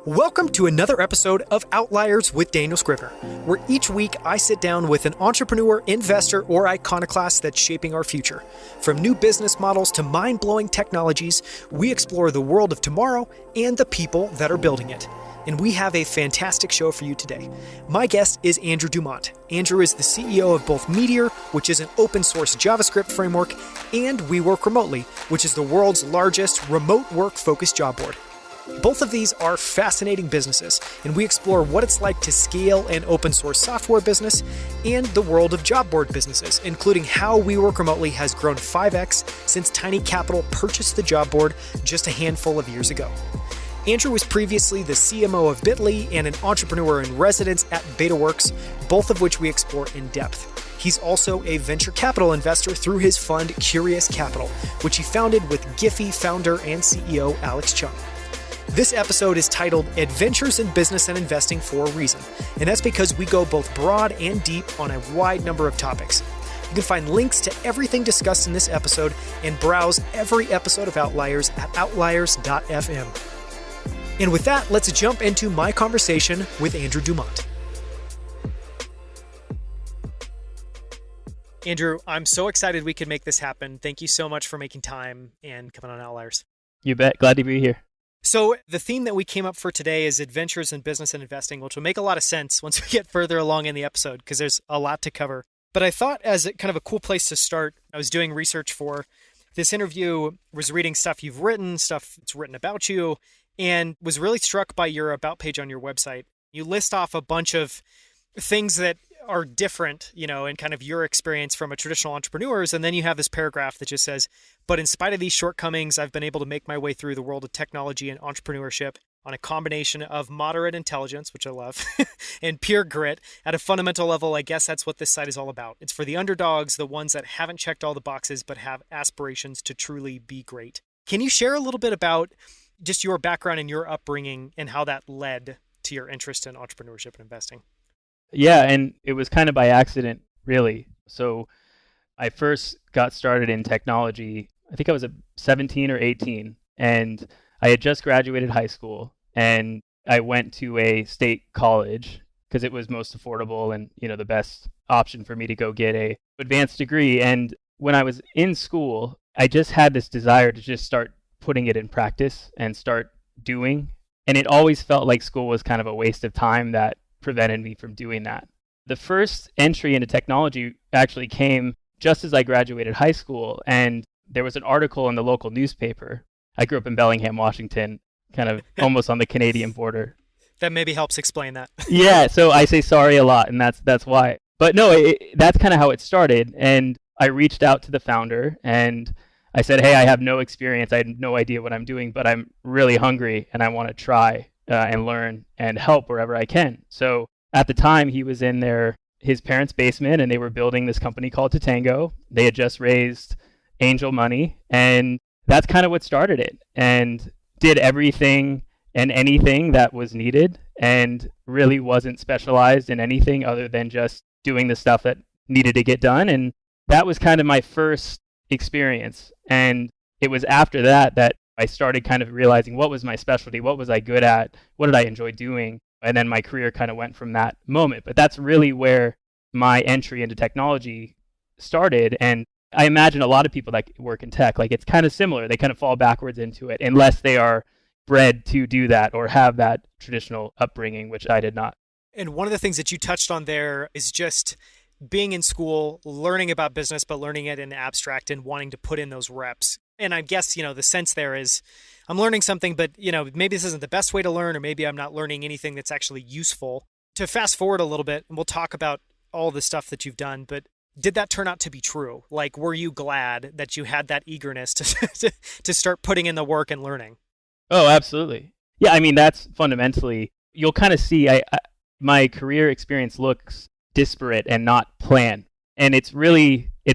Welcome to another episode of Outliers with Daniel Scrivner, where each week I sit down with an entrepreneur, investor, or iconoclast that's shaping our future. From new business models to mind-blowing technologies, we explore the world of tomorrow and the people that are building it. And we have a fantastic show for you today. My guest is Andrew Dumont. Andrew is the CEO of both Meteor, which is an open source JavaScript framework, and WeWorkRemotely, which is the world's largest remote work-focused job board. Both of these are fascinating businesses, and we explore what it's like to scale an open source software business and the world of job board businesses, including how WeWorkRemotely has grown 5x since Tiny Capital purchased the job board just a handful of years ago. Andrew was previously the CMO of Bitly and an entrepreneur in residence at Betaworks, both of which we explore in depth. He's also a venture capital investor through his fund Curious Capital, which he founded with Giphy founder and CEO Alex Chung. This episode is titled Adventures in Business and Investing for a Reason, and that's because we go both broad and deep on a wide number of topics. You can find links to everything discussed in this episode and browse every episode of Outliers at outliers.fm. And with that, let's jump into my conversation with Andrew Dumont. Andrew, I'm so excited we could make this happen. Thank you so much for making time and coming on Outliers. You bet. Glad to be here. So the theme that we came up for today is adventures in business and investing, which will make a lot of sense once we get further along in the episode because there's a lot to cover. But I thought as kind of a cool place to start, I was doing research for this interview, was reading stuff you've written, stuff that's written about you, and was really struck by your about page on your website. You list off a bunch of things that are different, in kind of your experience from a traditional entrepreneurs. And then you have this paragraph that just says, but in spite of these shortcomings, I've been able to make my way through the world of technology and entrepreneurship on a combination of moderate intelligence, which I love, and pure grit. At a fundamental level, I guess that's what this site is all about. It's for the underdogs, the ones that haven't checked all the boxes, but have aspirations to truly be great. Can you share a little bit about just your background and your upbringing and how that led to your interest in entrepreneurship and investing? Yeah, and it was kind of by accident, really. So I first got started in technology, I think I was 17 or 18, and I had just graduated high school, and I went to a state college because it was most affordable and, the best option for me to go get a advanced degree. And when I was in school, I just had this desire to just start putting it in practice and start doing. And it always felt like school was kind of a waste of time that prevented me from doing that. The first entry into technology actually came just as I graduated high school, and there was an article in the local newspaper. I grew up in Bellingham, Washington, kind of almost on the Canadian border. That maybe helps explain that. Yeah, so I say sorry a lot, and that's why. But no, that's kind of how it started, and I reached out to the founder, and I said, hey, I have no experience. I have no idea what I'm doing, but I'm really hungry, and I want to try and learn and help wherever I can. So at the time, he was in his parents' basement, and they were building this company called Tatango. They had just raised angel money, and that's kind of what started it, and did everything and anything that was needed, and really wasn't specialized in anything other than just doing the stuff that needed to get done. And that was kind of my first experience. And it was after that I started kind of realizing what was my specialty, what was I good at, what did I enjoy doing, and then my career kind of went from that moment. But that's really where my entry into technology started. And I imagine a lot of people that work in tech, like it's kind of similar. They kind of fall backwards into it unless they are bred to do that or have that traditional upbringing, which I did not. And one of the things that you touched on there is just being in school, learning about business, but learning it in abstract and wanting to put in those reps. And I guess, the sense there is I'm learning something, but, maybe this isn't the best way to learn, or maybe I'm not learning anything that's actually useful. To fast forward a little bit, and we'll talk about all the stuff that you've done, but did that turn out to be true? Like, were you glad that you had that eagerness to start putting in the work and learning? Oh, absolutely. Yeah, I mean, that's fundamentally, you'll kind of see my career experience looks disparate and not planned. And it's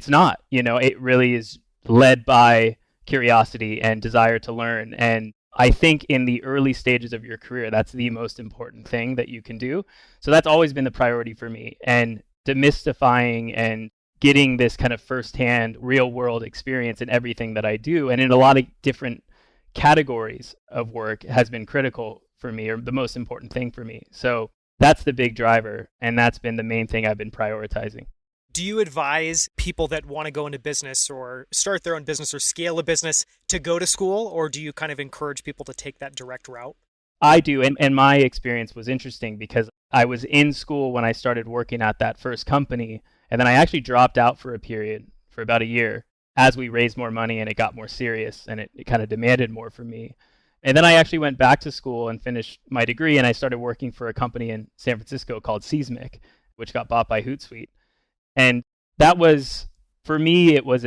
not, it really is led by curiosity and desire to learn. And I think in the early stages of your career, that's the most important thing that you can do. So that's always been the priority for me. And demystifying and getting this kind of firsthand real world experience in everything that I do and in a lot of different categories of work has been critical for me, or the most important thing for me. So that's the big driver, and that's been the main thing I've been prioritizing. Do you advise people that want to go into business or start their own business or scale a business to go to school, or do you kind of encourage people to take that direct route? I do, and my experience was interesting because I was in school when I started working at that first company, and then I actually dropped out for a period, for about a year, as we raised more money and it got more serious and it kind of demanded more from me. And then I actually went back to school and finished my degree, and I started working for a company in San Francisco called Seesmic, which got bought by Hootsuite. And that was, for me, it was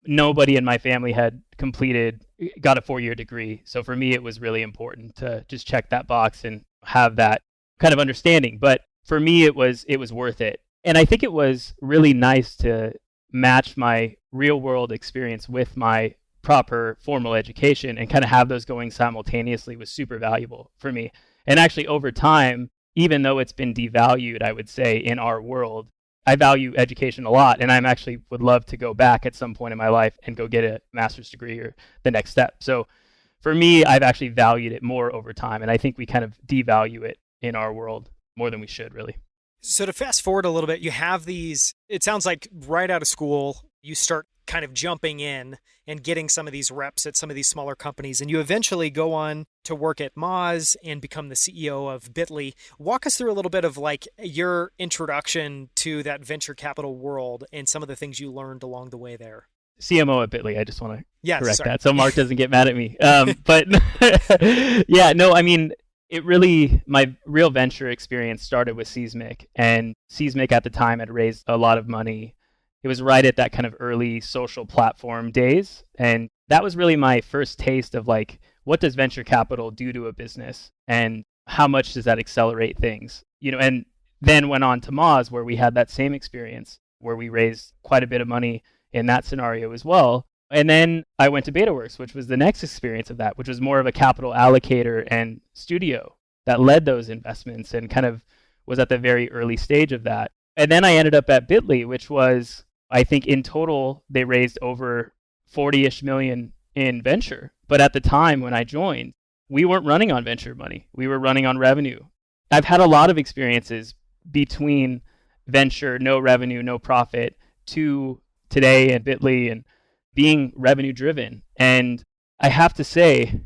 nobody in my family had got a 4-year degree. So for me, it was really important to just check that box and have that kind of understanding. But for me, it was worth it. And I think it was really nice to match my real world experience with my proper formal education, and kind of have those going simultaneously was super valuable for me. And actually over time, even though it's been devalued, I would say, in our world, I value education a lot, and I'm actually would love to go back at some point in my life and go get a master's degree or the next step. So for me, I've actually valued it more over time, and I think we kind of devalue it in our world more than we should, really. So to fast forward a little bit, you have these, it sounds like right out of school, you start kind of jumping in and getting some of these reps at some of these smaller companies, and you eventually go on to work at Moz and become the CEO of Bitly. Walk us through a little bit of like your introduction to that venture capital world and some of the things you learned along the way there. CMO at Bitly, I just want to correct sorry. that so Mark doesn't get mad at me. But yeah, no, I mean, my real venture experience started with Seesmic, and Seesmic at the time had raised a lot of money. It was right at that kind of early social platform days. And that was really my first taste of like, what does venture capital do to a business, and how much does that accelerate things? And then went on to Moz, where we had that same experience, where we raised quite a bit of money in that scenario as well. And then I went to Betaworks, which was the next experience of that, which was more of a capital allocator and studio that led those investments and kind of was at the very early stage of that. And then I ended up at Bitly, which was, I think in total, they raised over 40-ish million in venture. But at the time when I joined, we weren't running on venture money. We were running on revenue. I've had a lot of experiences between venture, no revenue, no profit, to today at Bitly and being revenue driven. And I have to say,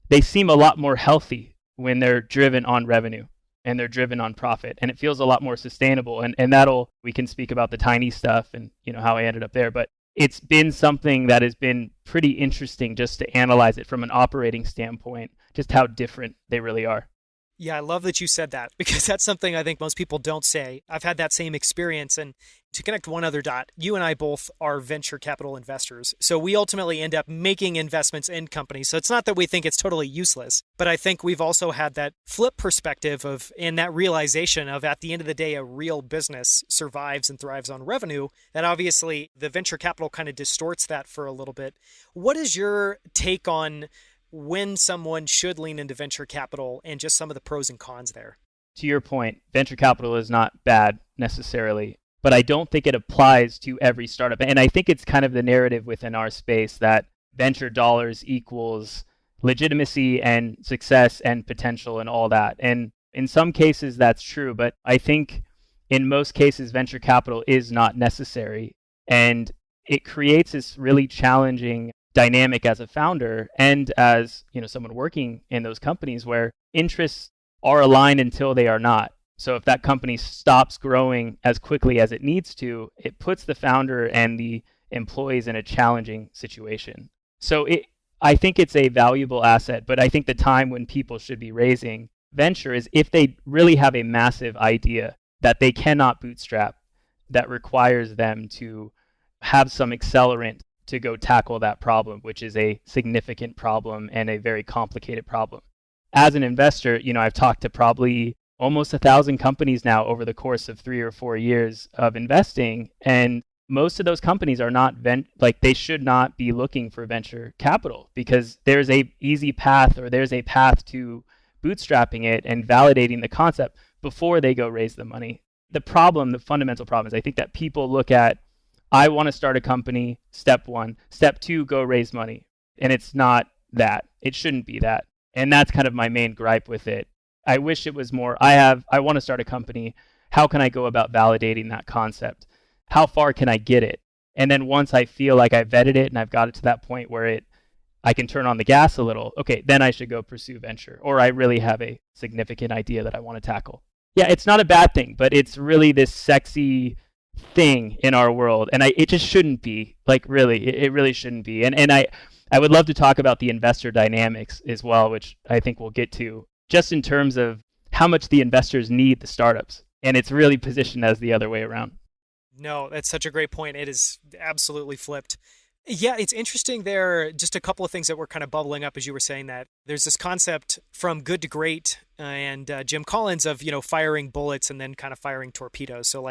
they seem a lot more healthy when they're driven on revenue and they're driven on profit, and it feels a lot more sustainable. And we can speak about the tiny stuff and how I ended up there, but it's been something that has been pretty interesting just to analyze it from an operating standpoint, just how different they really are. Yeah, I love that you said that, because that's something I think most people don't say. I've had that same experience. And to connect one other dot, you and I both are venture capital investors. So we ultimately end up making investments in companies. So it's not that we think it's totally useless, but I think we've also had that flip perspective of, and that realization of, at the end of the day, a real business survives and thrives on revenue. And obviously the venture capital kind of distorts that for a little bit. What is your take on when someone should lean into venture capital and just some of the pros and cons there? To your point, venture capital is not bad necessarily, but I don't think it applies to every startup. And I think it's kind of the narrative within our space that venture dollars equals legitimacy and success and potential and all that. And in some cases that's true, but I think in most cases venture capital is not necessary. And it creates this really challenging dynamic as a founder and as someone working in those companies, where interests are aligned until they are not. So if that company stops growing as quickly as it needs to, it puts the founder and the employees in a challenging situation. So I think it's a valuable asset, but I think the time when people should be raising venture is if they really have a massive idea that they cannot bootstrap, that requires them to have some accelerant to go tackle that problem, which is a significant problem and a very complicated problem. As an investor, I've talked to probably almost 1,000 companies now over the course of 3 or 4 years of investing, and most of those companies are not they should not be looking for venture capital, because there's a easy path, or there's a path to bootstrapping it and validating the concept before they go raise the money. The fundamental problem is, I think that people look at, I want to start a company, step 1. Step 2, go raise money. And it's not that. It shouldn't be that. And that's kind of my main gripe with it. I wish it was more, I want to start a company. How can I go about validating that concept? How far can I get it? And then once I feel like I've vetted it and I've got it to that point where I can turn on the gas a little, okay, then I should go pursue venture, or I really have a significant idea that I want to tackle. Yeah, it's not a bad thing, but it's really this sexy thing in our world, and it just shouldn't be. Like, really, it really shouldn't be. And I would love to talk about the investor dynamics as well, which I think we'll get to, just in terms of how much the investors need the startups. And it's really positioned as the other way around. No, that's such a great point. It is absolutely flipped. Yeah, it's interesting there. Just a couple of things that were kind of bubbling up as you were saying that. There's this concept from good to great and Jim Collins of, firing bullets and then kind of firing torpedoes. So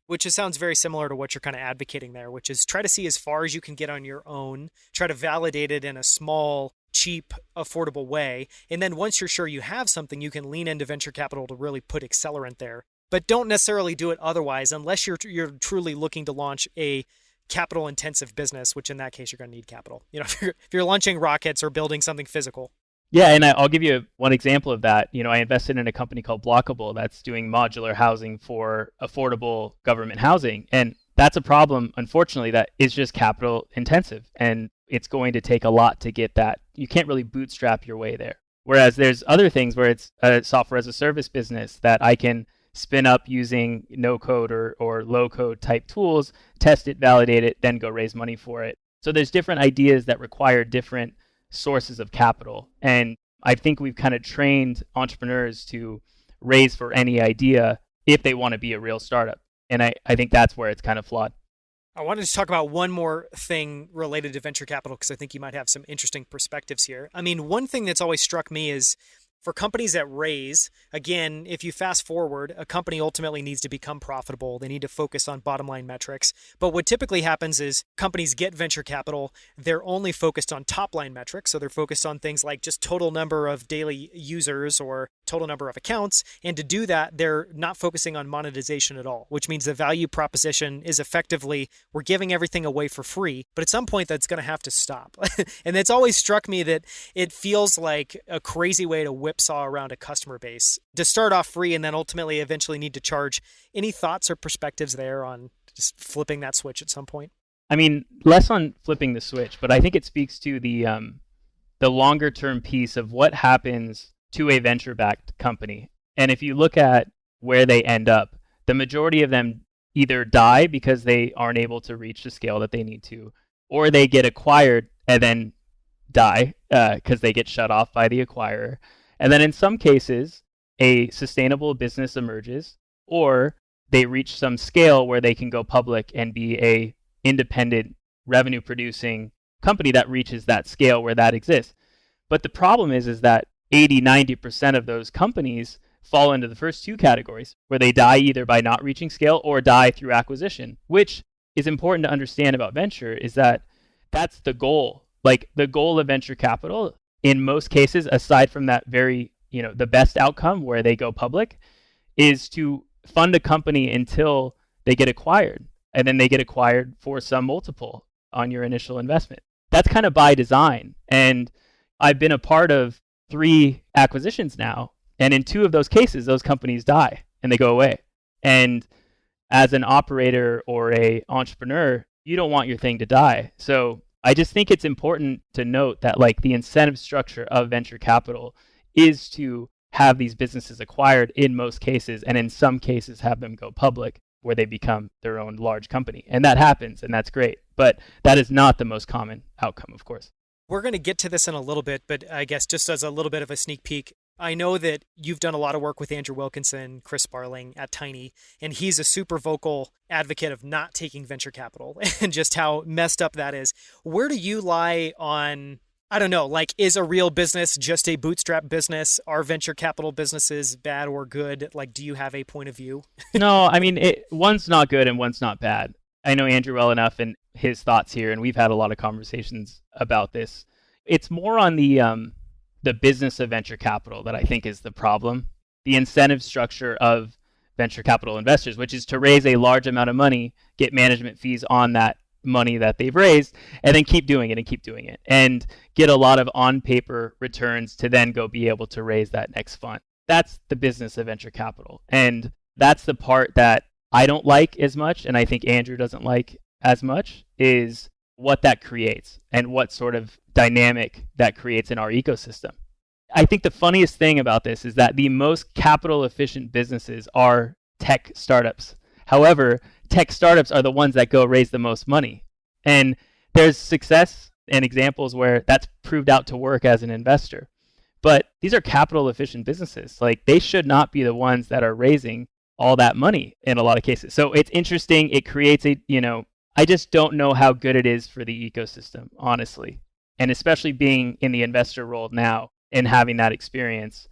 which sounds very similar to what you're kind of advocating there, which is try to see as far as you can get on your own, try to validate it in a small, cheap, affordable way. And then once you're sure you have something, you can lean into venture capital to really put accelerant there. But don't necessarily do it otherwise unless you're truly looking to launch a capital intensive business, which in that case you're going to need capital. If you're launching rockets or building something physical. Yeah, and I'll give you one example of that. I invested in a company called Blockable that's doing modular housing for affordable government housing, and that's a problem, unfortunately, that is just capital intensive, and it's going to take a lot to get that. You can't really bootstrap your way there. Whereas there's other things where it's a software as a service business that I can spin up using no code or low code type tools, test it, validate it, then go raise money for it. So there's different ideas that require different sources of capital. And I think we've kind of trained entrepreneurs to raise for any idea if they want to be a real startup. And I think that's where it's kind of flawed. I wanted to talk about one more thing related to venture capital because I think you might have some interesting perspectives here. I mean, one thing that's always struck me is for companies that raise, again, if you fast forward, a company ultimately needs to become profitable. They need to focus on bottom line metrics. But what typically happens is companies get venture capital. They're only focused on top line metrics. So they're focused on things like just total number of daily users or total number of accounts. And to do that, they're not focusing on monetization at all, which means the value proposition is effectively we're giving everything away for free. But at some point, that's going to have to stop. And it's always struck me that it feels like a crazy way to whipsaw around a customer base to start off free and then ultimately eventually need to charge. Any thoughts or perspectives there on just flipping that switch at some point? I mean, less on flipping the switch, but I think it speaks to the longer term piece of what happens to a venture-backed company. And if you look at where they end up, the majority of them either die because they aren't able to reach the scale that they need to, or they get acquired and then die because they get shut off by the acquirer. And then in some cases, a sustainable business emerges, or they reach some scale where they can go public and be a independent revenue producing company that reaches that scale where that exists. But the problem is that 80-90% of those companies fall into the first two categories, where they die either by not reaching scale or die through acquisition, which is important to understand about venture is that that's the goal. Like the goal of venture capital in most cases, aside from that very, the best outcome where they go public, is to fund a company until they get acquired. And then they get acquired for some multiple on your initial investment. That's kind of by design. And I've been a part of 3 acquisitions now. And in 2 of those cases, those companies die and they go away. And as an operator or a entrepreneur, you don't want your thing to die. So I just think it's important to note that the incentive structure of venture capital is to have these businesses acquired in most cases, and in some cases have them go public where they become their own large company. And that happens, and that's great. But that is not the most common outcome, of course. We're going to get to this in a little bit, but I guess just as a little bit of a sneak peek, I know that you've done a lot of work with Andrew Wilkinson, Chris Sparling at Tiny, and he's a super vocal advocate of not taking venture capital and just how messed up that is. Where do you lie on, I don't know, is a real business just a bootstrap business? Are venture capital businesses bad or good? Do you have a point of view? No, I mean, one's not good and one's not bad. I know Andrew well enough and his thoughts here, and we've had a lot of conversations about this. It's more on the business of venture capital that I think is the problem. The incentive structure of venture capital investors, which is to raise a large amount of money, get management fees on that money that they've raised, and then keep doing it and keep doing it and get a lot of on paper returns to then go be able to raise that next fund. That's the business of venture capital. And that's the part that I don't like as much, and I think Andrew doesn't like as much, is what that creates and what sort of dynamic that creates in our ecosystem. I think the funniest thing about this is that the most capital efficient businesses are tech startups. However, tech startups are the ones that go raise the most money. And there's success and examples where that's proved out to work as an investor. But these are capital efficient businesses. Like, they should not be the ones that are raising all that money in a lot of cases. So it's interesting. It creates I just don't know how good it is for the ecosystem, honestly. And especially being in the investor role now and having that experience,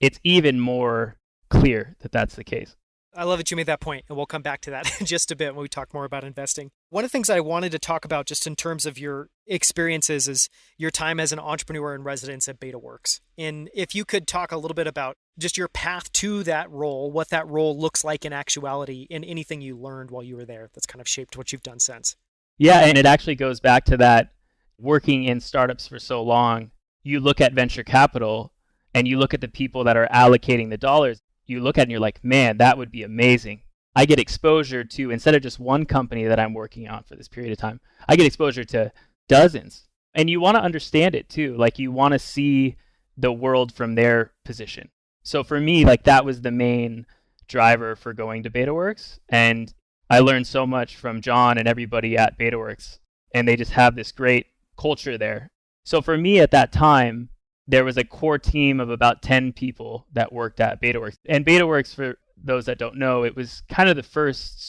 it's even more clear that that's the case. I love that you made that point, and we'll come back to that in just a bit when we talk more about investing. One of the things I wanted to talk about just in terms of your experiences is your time as an entrepreneur in residence at Betaworks. And if you could talk a little bit about just your path to that role, what that role looks like in actuality, and anything you learned while you were there that's kind of shaped what you've done since. Yeah, and it actually goes back to that working in startups for so long. You look at venture capital and you look at the people that are allocating the dollars. You look at it and you're like, man, that would be amazing. I get exposure to, instead of just one company that I'm working on for this period of time, I get exposure to dozens. And you want to understand it too. Like, you want to see the world from their position. So for me, like, that was the main driver for going to Betaworks. And I learned so much from John and everybody at Betaworks. And they just have this great culture there. So for me at that time, there was a core team of about 10 people that worked at Betaworks. And Betaworks, for those that don't know, it was kind of the first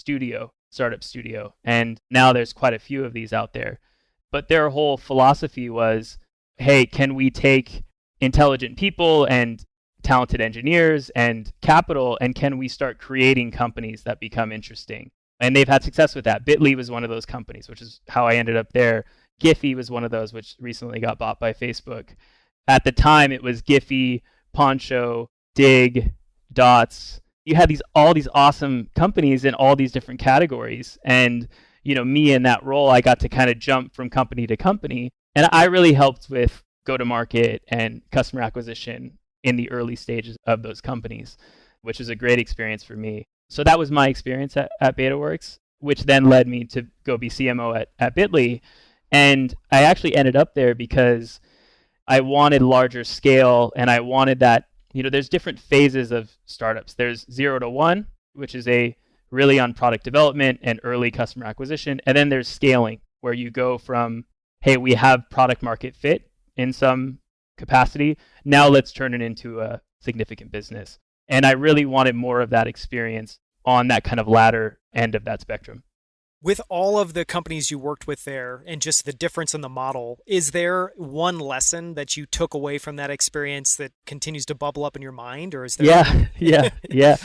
startup studio. And now there's quite a few of these out there. But their whole philosophy was, hey, can we take intelligent people and talented engineers and capital, and can we start creating companies that become interesting? And they've had success with that. Bitly was one of those companies, which is how I ended up there. Giphy was one of those, which recently got bought by Facebook. At the time, it was Giphy, Poncho, Dig, Dots. You had all these awesome companies in all these different categories. And, me in that role, I got to kind of jump from company to company. And I really helped with go-to-market and customer acquisition in the early stages of those companies, which was a great experience for me. So that was my experience at Betaworks, which then led me to go be CMO at Bitly. And I actually ended up there because I wanted larger scale, and I wanted that, there's different phases of startups. There's 0 to 1, which is really on product development and early customer acquisition. And then there's scaling, where you go from, hey, we have product market fit in some capacity. Now let's turn it into a significant business. And I really wanted more of that experience on that kind of latter end of that spectrum. With all of the companies you worked with there and just the difference in the model, is there one lesson that you took away from that experience that continues to bubble up in your mind? Or is there? Yeah.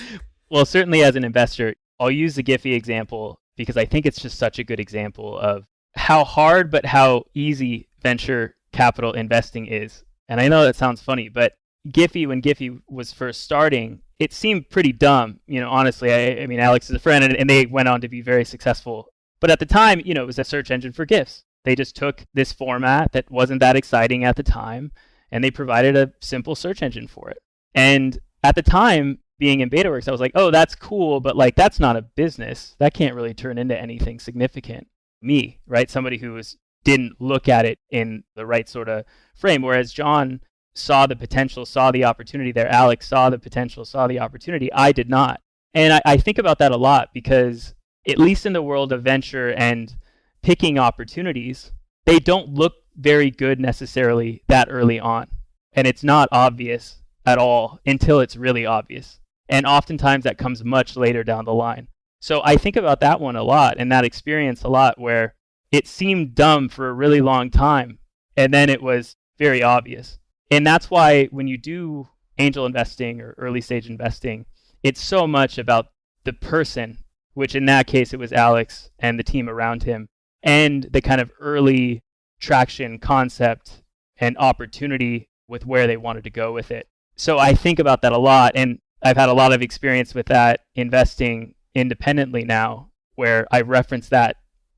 Well, certainly as an investor, I'll use the Giphy example because I think it's just such a good example of how hard but how easy venture capital investing is. And I know that sounds funny, but Giphy, when Giphy was first starting, it seemed pretty dumb, honestly. I mean, Alex is a friend, and they went on to be very successful. But at the time, it was a search engine for GIFs. They just took this format that wasn't that exciting at the time, and they provided a simple search engine for it. And at the time, being in Betaworks, I was like, oh, that's cool, but like, that's not a business. That can't really turn into anything significant. Me, right? Somebody who didn't look at it in the right sort of frame. Whereas John saw the potential, saw the opportunity there. Alex saw the potential, saw the opportunity. I did not. And I think about that a lot because, at least in the world of venture and picking opportunities, they don't look very good necessarily that early on. And it's not obvious at all until it's really obvious. And oftentimes that comes much later down the line. So I think about that one a lot and that experience a lot, where it seemed dumb for a really long time and then it was very obvious. And that's why when you do angel investing or early stage investing, it's so much about the person, which in that case it was Alex and the team around him, and the kind of early traction concept and opportunity with where they wanted to go with it. So I think about that a lot, and I've had a lot of experience with that investing independently now, where I reference that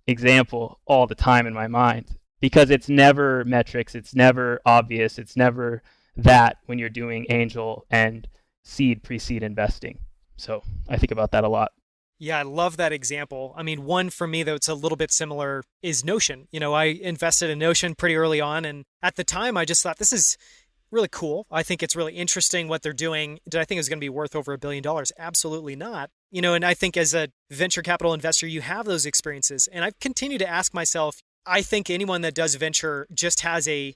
example all the time in my mind because it's never metrics, it's never obvious, it's never that when you're doing angel and seed pre-seed investing. So I think about that a lot. Yeah, I love that example. I mean, one for me that's a little bit similar is Notion. I invested in Notion pretty early on, and at the time I just thought this is really cool. I think it's really interesting what they're doing. Did I think it was going to be worth over $1 billion? Absolutely not. And I think as a venture capital investor, you have those experiences. And I've continued to ask myself, I think anyone that does venture just has a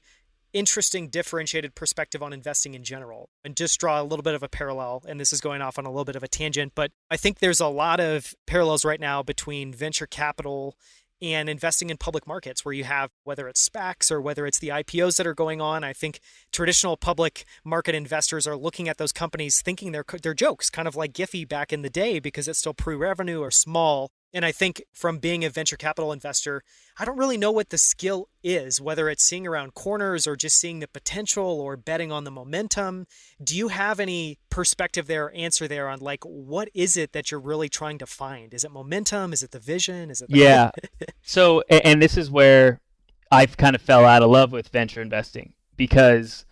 interesting differentiated perspective on investing in general. And just draw a little bit of a parallel, and this is going off on a little bit of a tangent, but I think there's a lot of parallels right now between venture capital and investing in public markets where you have, whether it's SPACs or whether it's the IPOs that are going on. I think traditional public market investors are looking at those companies thinking they're jokes, kind of like Giphy back in the day because it's still pre-revenue or small. And I think from being a venture capital investor, I don't really know what the skill is, whether it's seeing around corners or just seeing the potential or betting on the momentum. Do you have any perspective there, or answer there on like, what is it that you're really trying to find? Is it momentum? Is it the vision? Is it the... Yeah. So, and this is where I kind of fell out of love with venture investing because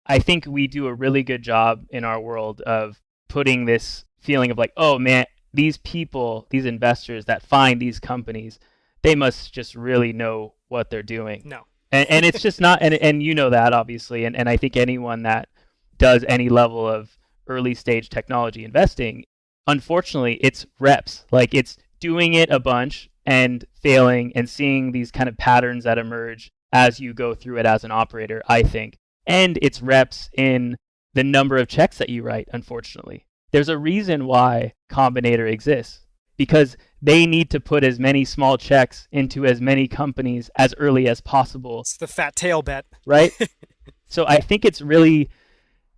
I think we do a really good job in our world of putting this feeling of like, oh man, these people, these investors that find these companies, they must just really know what they're doing. No. And it's just not, and you know that obviously, and I think anyone that does any level of early stage technology investing, unfortunately, it's reps. Like it's doing it a bunch and failing and seeing these kind of patterns that emerge as you go through it as an operator, I think. And it's reps in the number of checks that you write, unfortunately. There's a reason why Combinator exists because they need to put as many small checks into as many companies as early as possible. It's the fat tail bet. Right? So I think it's really,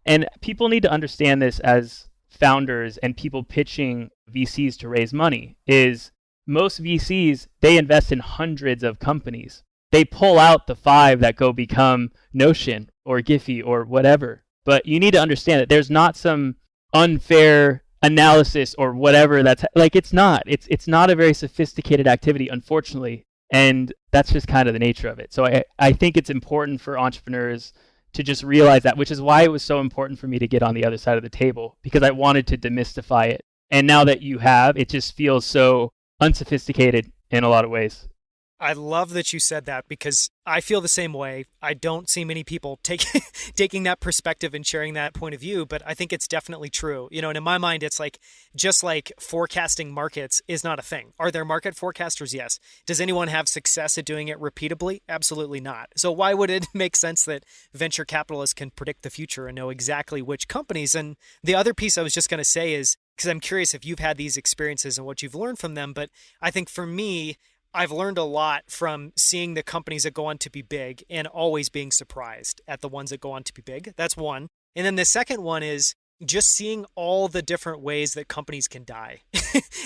and people need to understand this as founders and people pitching VCs to raise money, is most VCs, they invest in hundreds of companies. They pull out the 5 that go become Notion or Giphy or whatever. But you need to understand that there's not some unfair analysis or whatever that's like it's not a very sophisticated activity, unfortunately, and that's just kind of the nature of it. So I think it's important for entrepreneurs to just realize that, which is why it was so important for me to get on the other side of the table, because I wanted to demystify it. And now that you have, it just feels so unsophisticated in a lot of ways. I love that you said that because I feel the same way. I don't see many people taking that perspective and sharing that point of view, but I think it's definitely true. And in my mind, it's like, just like forecasting markets is not a thing. Are there market forecasters? Yes. Does anyone have success at doing it repeatably? Absolutely not. So why would it make sense that venture capitalists can predict the future and know exactly which companies? And the other piece I was just going to say is, because I'm curious if you've had these experiences and what you've learned from them, but I think for me, I've learned a lot from seeing the companies that go on to be big and always being surprised at the ones that go on to be big. That's one. And then the second one is just seeing all the different ways that companies can die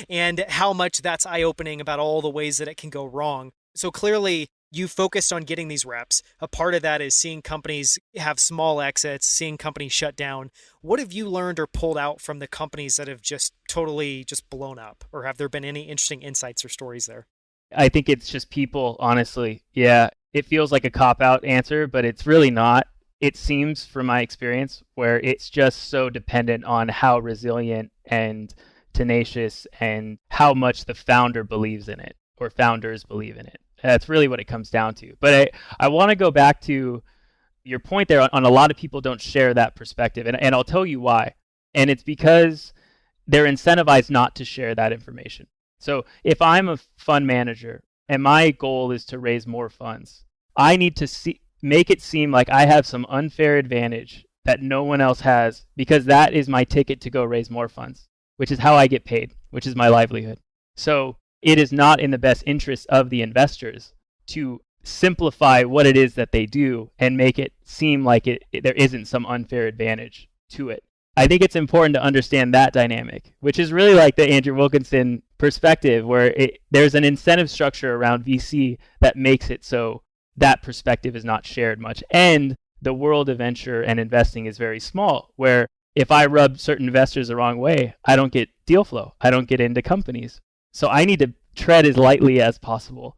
and how much that's eye-opening about all the ways that it can go wrong. So clearly you focused on getting these reps. A part of that is seeing companies have small exits, seeing companies shut down. What have you learned or pulled out from the companies that have just totally just blown up? Or have there been any interesting insights or stories there? I think it's just people, honestly. Yeah, it feels like a cop-out answer, but it's really not. It seems, from my experience, where it's just so dependent on how resilient and tenacious and how much the founder believes in it or founders believe in it. That's really what it comes down to. But I want to go back to your point there on a lot of people don't share that perspective, and I'll tell you why. And it's because they're incentivized not to share that information. So if I'm a fund manager and my goal is to raise more funds, I need to make it seem like I have some unfair advantage that no one else has, because that is my ticket to go raise more funds, which is how I get paid, which is my livelihood. So it is not in the best interest of the investors to simplify what it is that they do and make it seem like there isn't some unfair advantage to it. I think it's important to understand that dynamic, which is really like the Andrew Wilkinson perspective, where there's an incentive structure around VC that makes it so that perspective is not shared much. And the world of venture and investing is very small, where if I rub certain investors the wrong way, I don't get deal flow. I don't get into companies. So I need to tread as lightly as possible.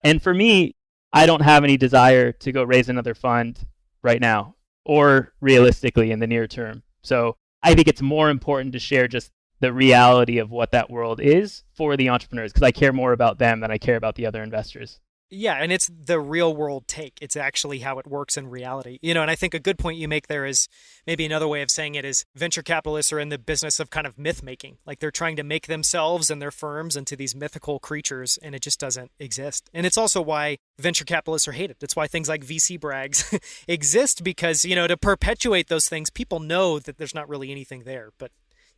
And for me, I don't have any desire to go raise another fund right now or realistically in the near term. So I think it's more important to share just the reality of what that world is for the entrepreneurs, because I care more about them than I care about the other investors. Yeah, and it's the real world take. It's actually how it works in reality. And I think a good point you make there is maybe another way of saying it is venture capitalists are in the business of kind of myth making. Like they're trying to make themselves and their firms into these mythical creatures, and it just doesn't exist. And it's also why venture capitalists are hated. That's why things like VC brags exist, because, to perpetuate those things, people know that there's not really anything there, but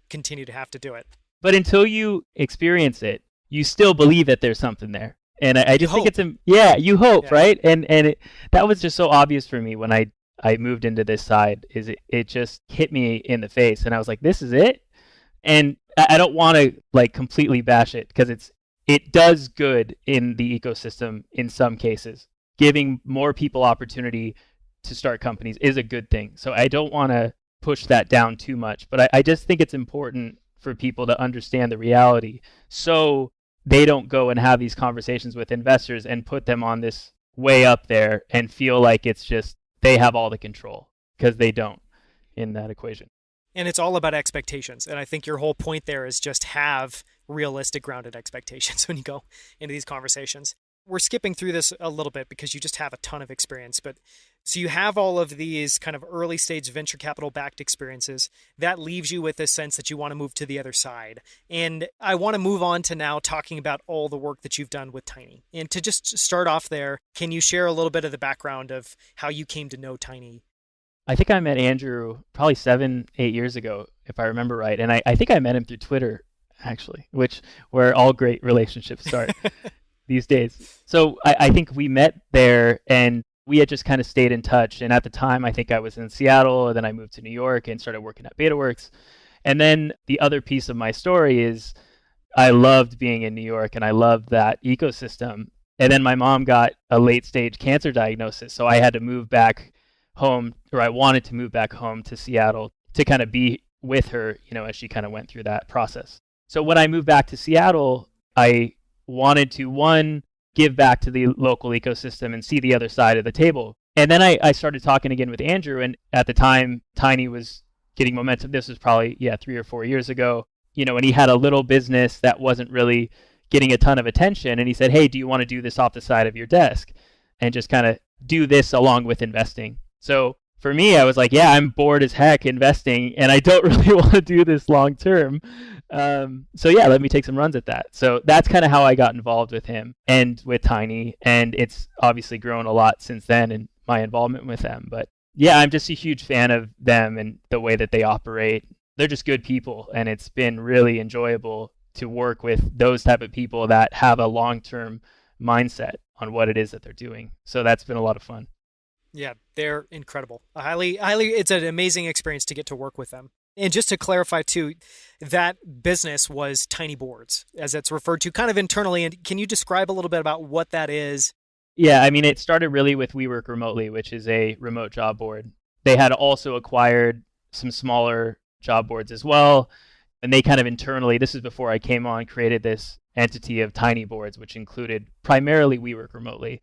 continue to have to do it. But until you experience it, you still believe that there's something there. And I just think you hope, right? And that was just so obvious for me when I moved into this side, is it just hit me in the face. And I was like, this is it? And I don't want to like completely bash it, because it does good in the ecosystem in some cases. Giving more people opportunity to start companies is a good thing. So I don't want to push that down too much. But I just think it's important for people to understand the reality, so they don't go and have these conversations with investors and put them on this way up there and feel like it's just they have all the control, because they don't in that equation. And it's all about expectations. And I think your whole point there is just have realistic, grounded expectations when you go into these conversations. We're skipping through this a little bit because you just have a ton of experience. But so you have all of these kind of early stage venture capital backed experiences. That leaves you with a sense that you want to move to the other side. And I want to move on to now talking about all the work that you've done with Tiny. And to just start off there, can you share a little bit of the background of how you came to know Tiny? I think I met Andrew probably 7-8 years ago, if I remember right. And I think I met him through Twitter, actually, where all great relationships start these days. So I think we met there, and we had just kind of stayed in touch. And at the time, I think I was in Seattle, and then I moved to New York and started working at Betaworks. And then the other piece of my story is I loved being in New York, and I loved that ecosystem. And then my mom got a late stage cancer diagnosis. So I had to move back home, or I wanted to move back home to Seattle to kind of be with her, as she kind of went through that process. So when I moved back to Seattle, I wanted to, one, give back to the local ecosystem and see the other side of the table. And then I started talking again with Andrew, and at the time, Tiny was getting momentum. This was probably, 3 or 4 years ago, and he had a little business that wasn't really getting a ton of attention. And he said, hey, do you want to do this off the side of your desk and just kind of do this along with investing? So for me, I was like, yeah, I'm bored as heck investing, and I don't really want to do this long term. So yeah, let me take some runs at that. So that's kind of how I got involved with him and with Tiny, and it's obviously grown a lot since then in my involvement with them. But yeah, I'm just a huge fan of them and the way that they operate. They're just good people, and it's been really enjoyable to work with those type of people that have a long-term mindset on what it is that they're doing. So that's been a lot of fun. Yeah, they're incredible. It's an amazing experience to get to work with them. And just to clarify too, that business was Tiny Boards, as it's referred to kind of internally. And can you describe a little bit about what that is? Yeah, I mean, it started really with WeWorkRemotely, which is a remote job board. They had also acquired some smaller job boards as well. And they kind of internally, this is before I came on, created this entity of Tiny Boards, which included primarily WeWorkRemotely.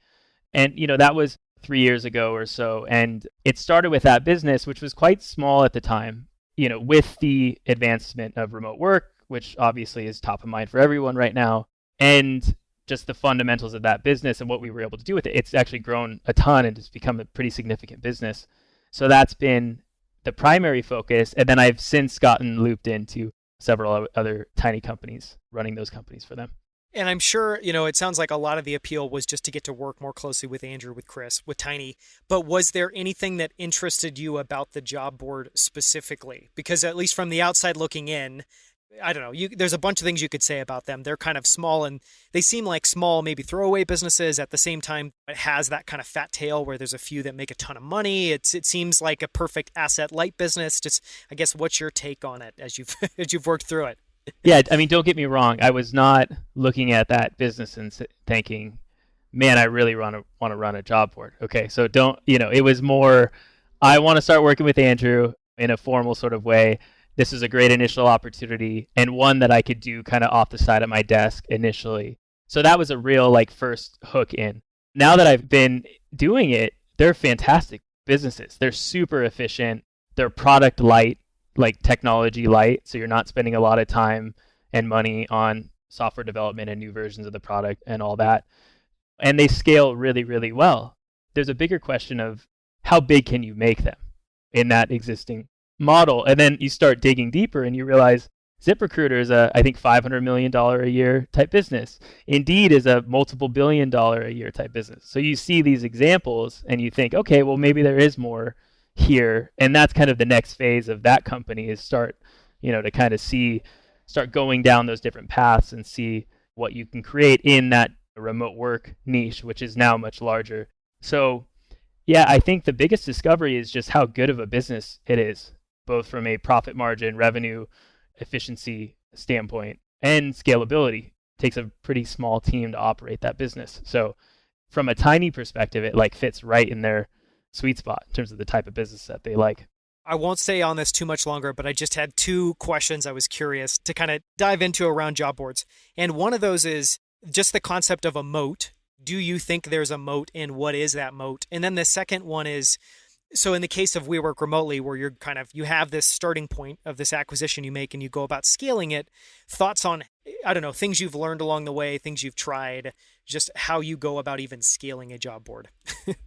And, that was 3 years ago or so. And it started with that business, which was quite small at the time, with the advancement of remote work, which obviously is top of mind for everyone right now. And just the fundamentals of that business and what we were able to do with it. It's actually grown a ton and it's become a pretty significant business. So that's been the primary focus. And then I've since gotten looped into several other tiny companies, running those companies for them. And I'm sure, it sounds like a lot of the appeal was just to get to work more closely with Andrew, with Chris, with Tiny. But was there anything that interested you about the job board specifically? Because at least from the outside looking in, I don't know, there's a bunch of things you could say about them. They're kind of small, and they seem like small, maybe throwaway businesses. At the same time, it has that kind of fat tail where there's a few that make a ton of money. It seems like a perfect asset light business. Just, I guess, what's your take on it as you've worked through it? Yeah, I mean, don't get me wrong. I was not looking at that business and thinking, man, I really want to run a job board. Okay, so it was more, I want to start working with Andrew in a formal sort of way. This is a great initial opportunity and one that I could do kind of off the side of my desk initially. So that was a real like first hook in. Now that I've been doing it, they're fantastic businesses. They're super efficient. They're product light, like technology light. So you're not spending a lot of time and money on software development and new versions of the product and all that. And they scale really, really well. There's a bigger question of how big can you make them in that existing model? And then you start digging deeper and you realize ZipRecruiter is I think $500 million a year type business. Indeed is a multiple $billion a year type business. So you see these examples and you think, okay, well, maybe there is more here. And that's kind of the next phase of that company is start, to kind of start going down those different paths and see what you can create in that remote work niche, which is now much larger. So yeah, I think the biggest discovery is just how good of a business it is, both from a profit margin, revenue, efficiency standpoint, and scalability. It takes a pretty small team to operate that business. So from a tiny perspective, it like fits right in their sweet spot in terms of the type of business that they like. I won't stay on this too much longer, but I just had two questions I was curious to kind of dive into around job boards. And one of those is just the concept of a moat. Do you think there's a moat, and what is that moat? And then the second one is, so in the case of WeWorkRemotely, where you have this starting point of this acquisition you make and you go about scaling it, thoughts on, I don't know, things you've learned along the way, things you've tried, just how you go about even scaling a job board.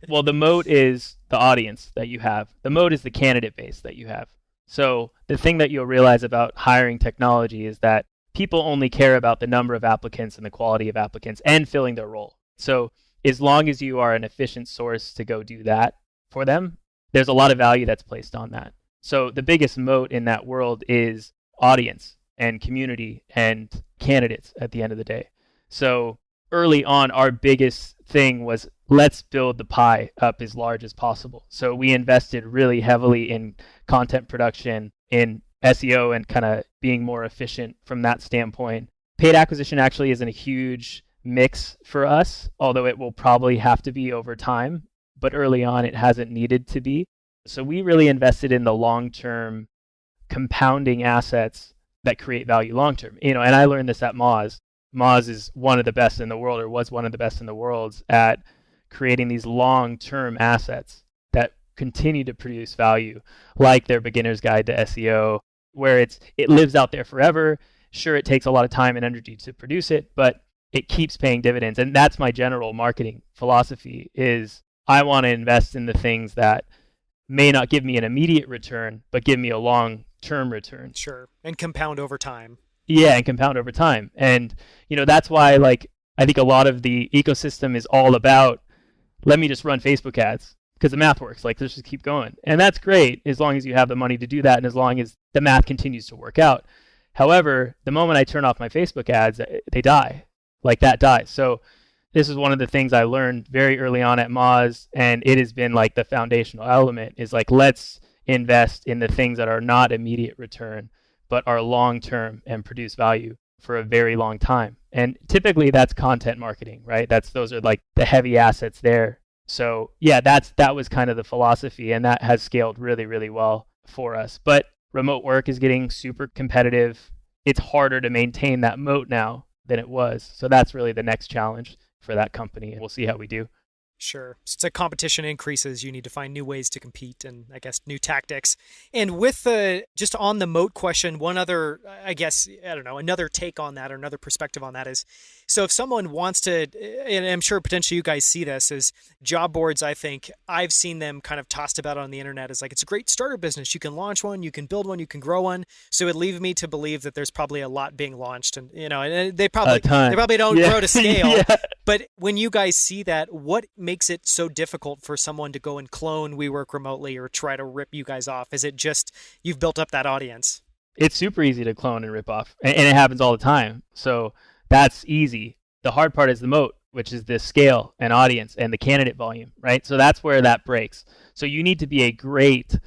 Well, the moat is the audience that you have. The moat is the candidate base that you have. So the thing that you'll realize about hiring technology is that people only care about the number of applicants and the quality of applicants and filling their role. So as long as you are an efficient source to go do that for them, there's a lot of value that's placed on that. So the biggest moat in that world is audience and community and candidates at the end of the day. So early on, our biggest thing was let's build the pie up as large as possible. So we invested really heavily in content production, in SEO, and kind of being more efficient from that standpoint. Paid acquisition actually isn't a huge mix for us, although it will probably have to be over time. But early on, it hasn't needed to be. So we really invested in the long-term compounding assets that create value long-term. And I learned this at Moz. Moz is one of the best in the world, or was one of the best in the world at creating these long-term assets that continue to produce value, like their beginner's guide to SEO, where it lives out there forever. Sure, it takes a lot of time and energy to produce it, but it keeps paying dividends. And that's my general marketing philosophy is I want to invest in the things that may not give me an immediate return, but give me a long-term return. Sure. And compound over time. Yeah, and compound over time. And, that's why, I think a lot of the ecosystem is all about, let me just run Facebook ads because the math works. Let's just keep going. And that's great as long as you have the money to do that and as long as the math continues to work out. However, the moment I turn off my Facebook ads, they die. That dies. So this is one of the things I learned very early on at Moz, and it has been the foundational element is let's invest in the things that are not immediate return, but are long-term and produce value for a very long time. And typically that's content marketing, right? Those are the heavy assets there. So yeah, that was kind of the philosophy, and that has scaled really, really well for us. But remote work is getting super competitive. It's harder to maintain that moat now than it was. So that's really the next challenge for that company. And we'll see how we do. Sure. So it's like competition increases. You need to find new ways to compete and I guess new tactics. And with just on the moat question, one other, another take on that or another perspective on that is, so if someone wants to, and I'm sure potentially you guys see this as job boards, I think I've seen them kind of tossed about on the internet as it's a great starter business. You can launch one, you can build one, you can grow one. So it leads me to believe that there's probably a lot being launched and, and they probably don't grow to scale. Yeah. But when you guys see that, what makes it so difficult for someone to go and clone WeWorkRemotely or try to rip you guys off? Is it just you've built up that audience? It's super easy to clone and rip off, and it happens all the time. So that's easy. The hard part is the moat, which is the scale and audience and the candidate volume, right? So that's where that breaks. So you need to be a great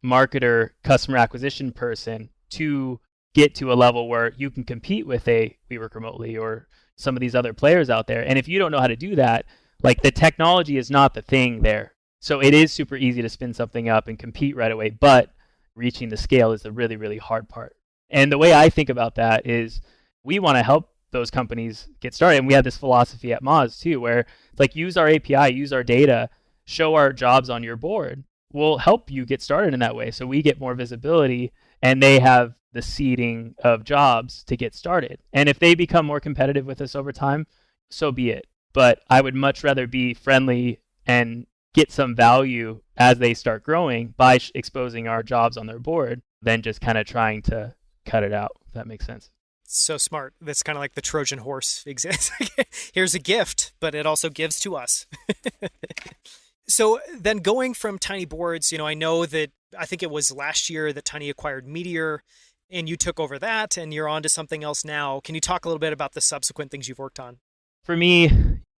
marketer, customer acquisition person to get to a level where you can compete with a WeWorkRemotely or some of these other players out there. And if you don't know how to do that, the technology is not the thing there. So it is super easy to spin something up and compete right away, but reaching the scale is the really, really hard part. And the way I think about that is we want to help those companies get started. And we had this philosophy at Moz too, where it's like, use our API, use our data, show our jobs on your board. We'll help you get started in that way. So we get more visibility and they have the seeding of jobs to get started. And if they become more competitive with us over time, so be it. But I would much rather be friendly and get some value as they start growing by exposing our jobs on their board than just kind of trying to cut it out, if that makes sense. So smart. That's kind of like the Trojan horse exists. Here's a gift, but it also gives to us. So then going from Tiny Boards, I know that I think it was last year that Tiny acquired Meteor and you took over that and you're on to something else now. Can you talk a little bit about the subsequent things you've worked on? For me,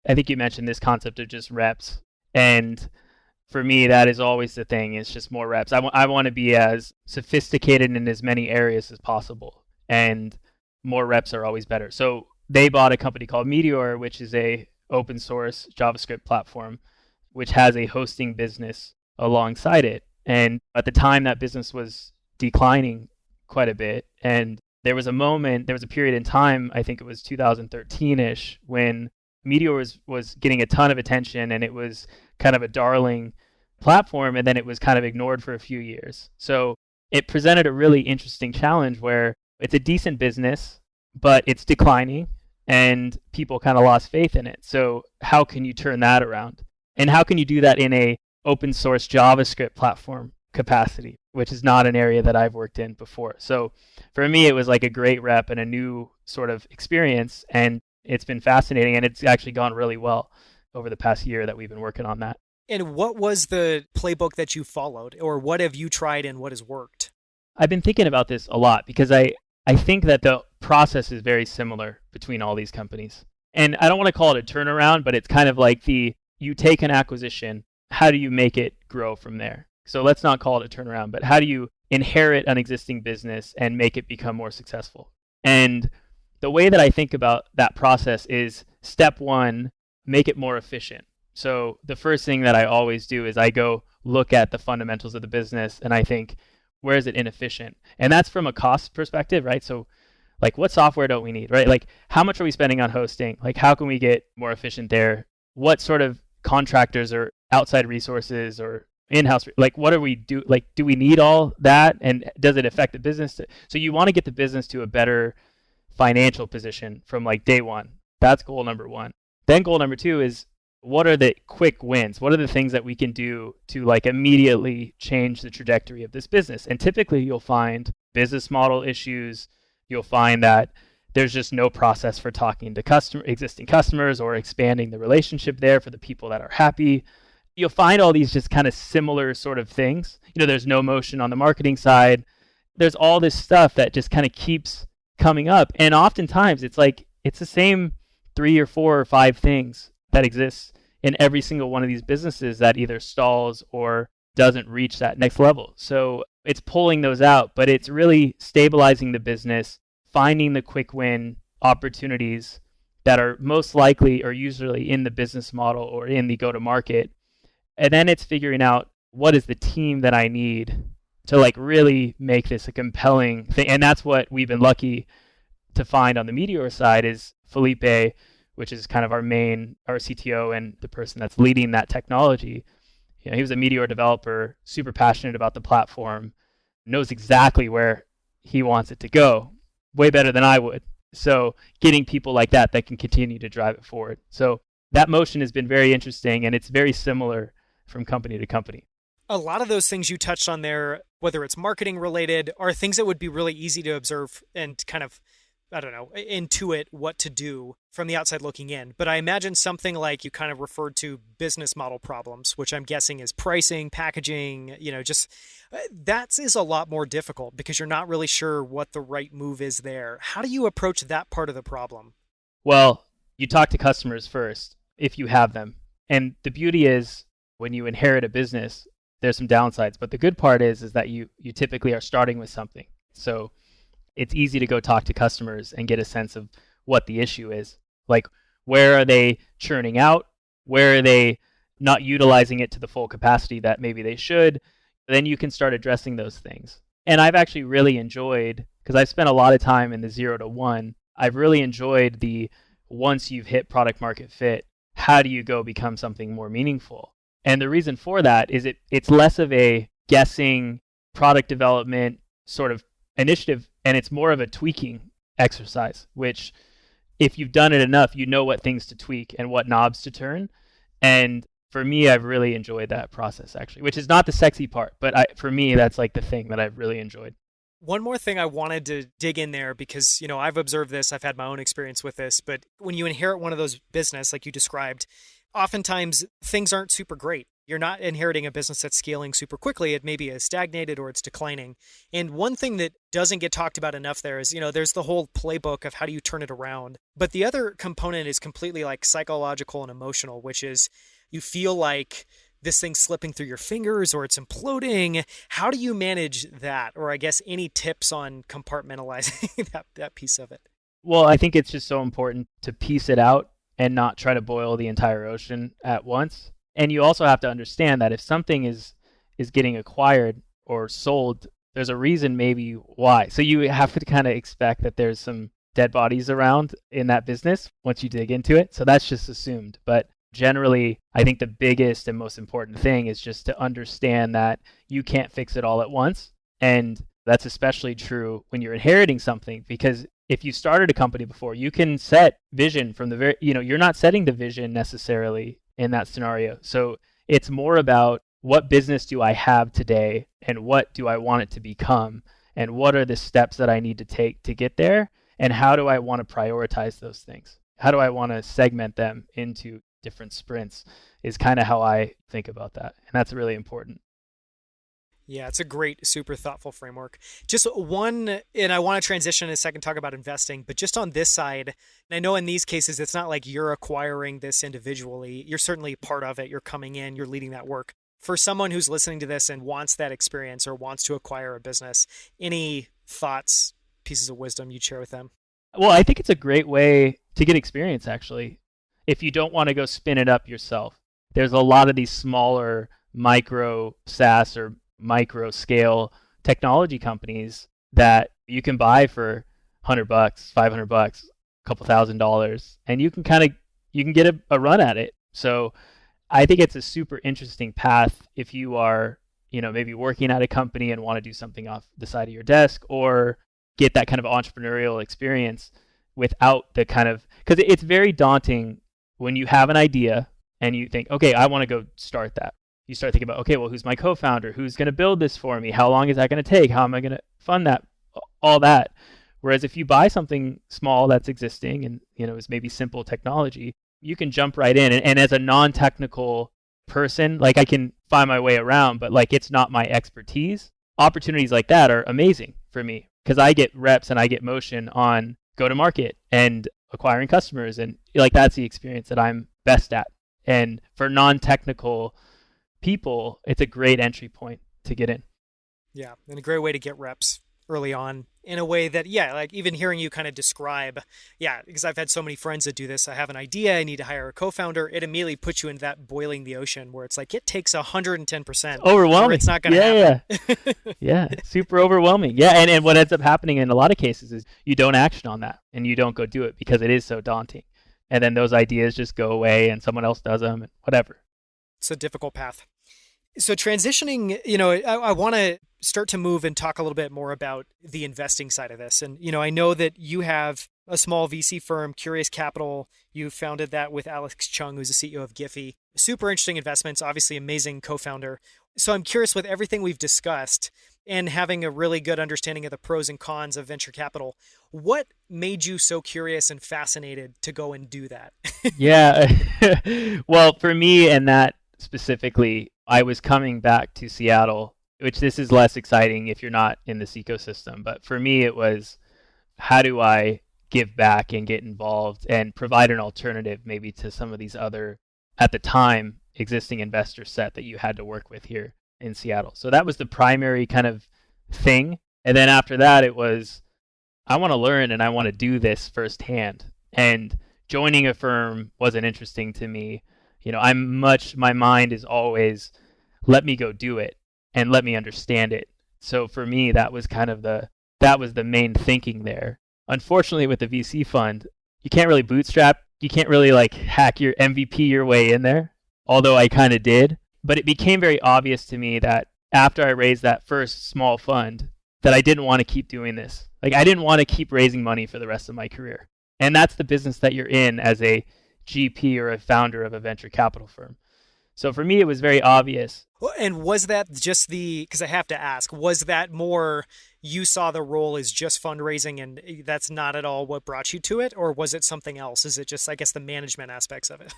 I think you mentioned this concept of just reps. And for me, that is always the thing. It's just more reps. I want to be as sophisticated in as many areas as possible. And more reps are always better. So they bought a company called Meteor, which is a open source JavaScript platform, which has a hosting business alongside it. And at the time, that business was declining quite a bit. And there was a period in time, I think it was 2013-ish, when Meteor was getting a ton of attention and it was kind of a darling platform, and then it was kind of ignored for a few years. So it presented a really interesting challenge where it's a decent business, but it's declining and people kind of lost faith in it. So how can you turn that around? And how can you do that in a open source JavaScript platform capacity, which is not an area that I've worked in before. So for me, it was like a great rep and a new sort of experience. And it's been fascinating, and it's actually gone really well over the past year that we've been working on that. And what was the playbook that you followed, or what have you tried and what has worked? I've been thinking about this a lot because I think that the process is very similar between all these companies. And I don't want to call it a turnaround, but it's kind of like you take an acquisition, how do you make it grow from there? So let's not call it a turnaround, but how do you inherit an existing business and make it become more successful? And the way that I think about that process is step one, make it more efficient. So the first thing that I always do is I go look at the fundamentals of the business and I think, where is it inefficient? And that's from a cost perspective, right? So like, what software don't we need, right? Like, how much are we spending on hosting? Like, how can we get more efficient there? What sort of contractors or outside resources or in-house, like, what do we do? Like, do we need all that? And does it affect the business? So you want to get the business to a better financial position from like day one. That's goal number one. Then goal number two is, what are the quick wins? What are the things that we can do to like immediately change the trajectory of this business? And typically you'll find business model issues. You'll find that there's just no process for talking to existing customers or expanding the relationship there for the people that are happy. You'll find all these just kind of similar sort of things. There's no motion on the marketing side. There's all this stuff that just kind of keeps coming up. And oftentimes it's like, it's the same 3 or 4 or 5 things that exists in every single one of these businesses that either stalls or doesn't reach that next level. So it's pulling those out, but it's really stabilizing the business, finding the quick win opportunities that are most likely or usually in the business model or in the go-to-market. And then it's figuring out, what is the team that I need to like really make this a compelling thing. And that's what we've been lucky to find on the Meteor side is Felipe, which is kind of our CTO and the person that's leading that technology. He was a Meteor developer, super passionate about the platform, knows exactly where he wants it to go, way better than I would. So getting people like that can continue to drive it forward. So that motion has been very interesting, and it's very similar from company to company. A lot of those things you touched on there, whether it's marketing related, are things that would be really easy to observe and kind of, intuit what to do from the outside looking in. But I imagine something like you kind of referred to business model problems, which I'm guessing is pricing, packaging, that is a lot more difficult because you're not really sure what the right move is there. How do you approach that part of the problem? Well, you talk to customers first, if you have them. And the beauty is when you inherit a business, there's some downsides. But the good part is that you typically are starting with something. So it's easy to go talk to customers and get a sense of what the issue is. Like, where are they churning out? Where are they not utilizing it to the full capacity that maybe they should? Then you can start addressing those things. And I've actually really enjoyed, because I've spent a lot of time in the 0 to 1. I've really enjoyed the once you've hit product market fit, how do you go become something more meaningful? And the reason for that is it's less of a guessing product development sort of initiative, and it's more of a tweaking exercise, which if you've done it enough, you know what things to tweak and what knobs to turn. And for me, I've really enjoyed that process actually, which is not the sexy part, but for me, that's like the thing that I've really enjoyed. One more thing I wanted to dig in there because, I've observed this, I've had my own experience with this, but when you inherit one of those business like you described, oftentimes things aren't super great. You're not inheriting a business that's scaling super quickly. It maybe is stagnated or it's declining. And one thing that doesn't get talked about enough there is, there's the whole playbook of how do you turn it around. But the other component is completely like psychological and emotional, which is you feel like this thing's slipping through your fingers or it's imploding. How do you manage that? Or I guess any tips on compartmentalizing that piece of it? Well, I think it's just so important to piece it out and not try to boil the entire ocean at once. And you also have to understand that if something is getting acquired or sold, there's a reason maybe why. So you have to kind of expect that there's some dead bodies around in that business once you dig into it. So that's just assumed. But generally, I think the biggest and most important thing is just to understand that you can't fix it all at once. And that's especially true when you're inheriting something, because if you started a company before, you can set vision from the very, you're not setting the vision necessarily in that scenario. So it's more about what business do I have today and what do I want it to become and what are the steps that I need to take to get there and how do I want to prioritize those things? How do I want to segment them into different sprints is kind of how I think about that. And that's really important. Yeah, it's a great, super thoughtful framework. Just one, and I want to transition in a second, talk about investing, but just on this side, and I know in these cases, it's not like you're acquiring this individually. You're certainly part of it. You're coming in, you're leading that work. For someone who's listening to this and wants that experience or wants to acquire a business, any thoughts, pieces of wisdom you'd share with them? Well, I think it's a great way to get experience, actually. If you don't want to go spin it up yourself, there's a lot of these smaller micro SaaS or micro scale technology companies that you can buy for $100, $500, a couple $1,000, and you can get a run at it. So I think it's a super interesting path if you are, maybe working at a company and want to do something off the side of your desk or get that kind of entrepreneurial experience without the kind of, because it's very daunting when you have an idea and you think, okay, I want to go start that. You start thinking about, okay, well, who's my co-founder? Who's going to build this for me? How long is that going to take? How am I going to fund that? All that. Whereas if you buy something small that's existing and, is maybe simple technology, you can jump right in. And as a non-technical person, like I can find my way around, but like it's not my expertise. Opportunities like that are amazing for me because I get reps and I get motion on go-to-market and acquiring customers. And like that's the experience that I'm best at. And for non-technical people, it's a great entry point to get in. Yeah, and a great way to get reps early on in a way that, like even hearing you kind of describe, because I've had so many friends that do this. I have an idea, I need to hire a co-founder. It immediately puts you in that boiling the ocean where it's like, it takes 110%. Overwhelming. Or it's not going to happen. Yeah, super overwhelming. Yeah, and what ends up happening in a lot of cases is you don't action on that and you don't go do it because it is so daunting. And then those ideas just go away and someone else does them and whatever. It's a difficult path. So transitioning, I want to start to move and talk a little bit more about the investing side of this. And, I know that you have a small VC firm, Curious Capital. You founded that with Alex Chung, who's the CEO of Giphy. Super interesting investments, obviously amazing co-founder. So I'm curious, with everything we've discussed and having a really good understanding of the pros and cons of venture capital, what made you so curious and fascinated to go and do that? Yeah. Well, for me and that specifically, I was coming back to Seattle, which this is less exciting if you're not in this ecosystem. But for me, it was, how do I give back and get involved and provide an alternative maybe to some of these other, at the time, existing investor set that you had to work with here in Seattle. So that was the primary kind of thing. And then after that, it was, I want to learn and I want to do this firsthand. And joining a firm wasn't interesting to me. My mind is always, let me go do it and let me understand it. So for me, that was kind of that was the main thinking there. unfortunately with the VC fund, you can't really bootstrap. You can't really like hack your MVP your way in there, although I kind of did. But it became very obvious to me that after I raised that first small fund, that I didn't want to keep doing this. Like I didn't want to keep raising money for the rest of my career. And that's the business that you're in as a GP or a founder of a venture capital firm. So for me, it was very obvious. And was that just because I have to ask, was that more you saw the role as just fundraising and that's not at all what brought you to it? Or was it something else? Is it just, I guess, the management aspects of it?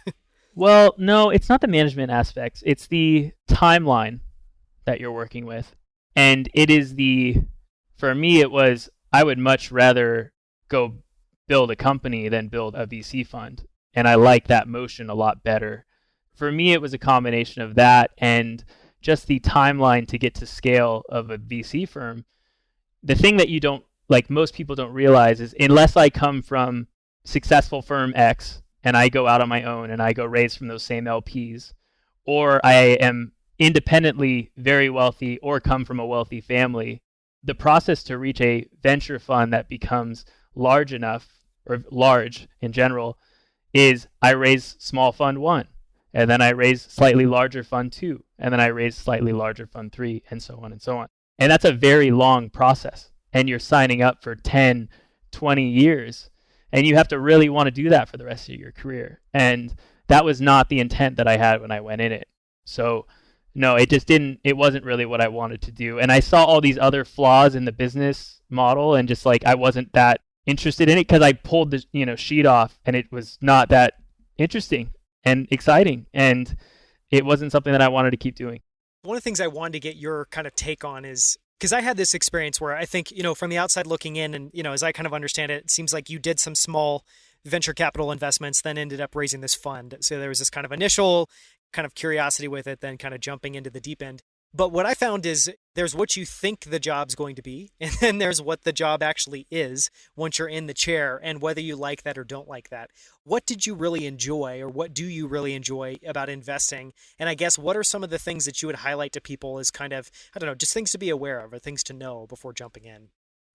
Well, no, it's not the management aspects. It's the timeline that you're working with. And it is for me, it was, I would much rather go build a company than build a VC fund. And I like that motion a lot better. For me, it was a combination of that and just the timeline to get to scale of a VC firm. The thing that you don't, like most people don't realize is unless I come from successful firm X and I go out on my own and I go raise from those same LPs, or I am independently very wealthy or come from a wealthy family, the process to reach a venture fund that becomes large enough, or large in general, is I raise small fund 1. And then I raise slightly larger fund 2, and then I raise slightly larger fund 3, and so on and so on. And that's a very long process. And you're signing up for 10, 20 years. And you have to really want to do that for the rest of your career. And that was not the intent that I had when I went in it. So no, it wasn't really what I wanted to do. And I saw all these other flaws in the business model and just like, I wasn't that interested in it because I pulled the sheet off and it was not that interesting and exciting, and it wasn't something that I wanted to keep doing. One of the things I wanted to get your kind of take on is, because I had this experience where I think, from the outside looking in and, as I kind of understand it, it seems like you did some small venture capital investments, then ended up raising this fund. So there was this kind of initial kind of curiosity with it, then kind of jumping into the deep end. But what I found is there's what you think the job's going to be, and then there's what the job actually is once you're in the chair, and whether you like that or don't like that. What did you really enjoy, or what do you really enjoy about investing? And I guess what are some of the things that you would highlight to people as kind of, I don't know, just things to be aware of or things to know before jumping in?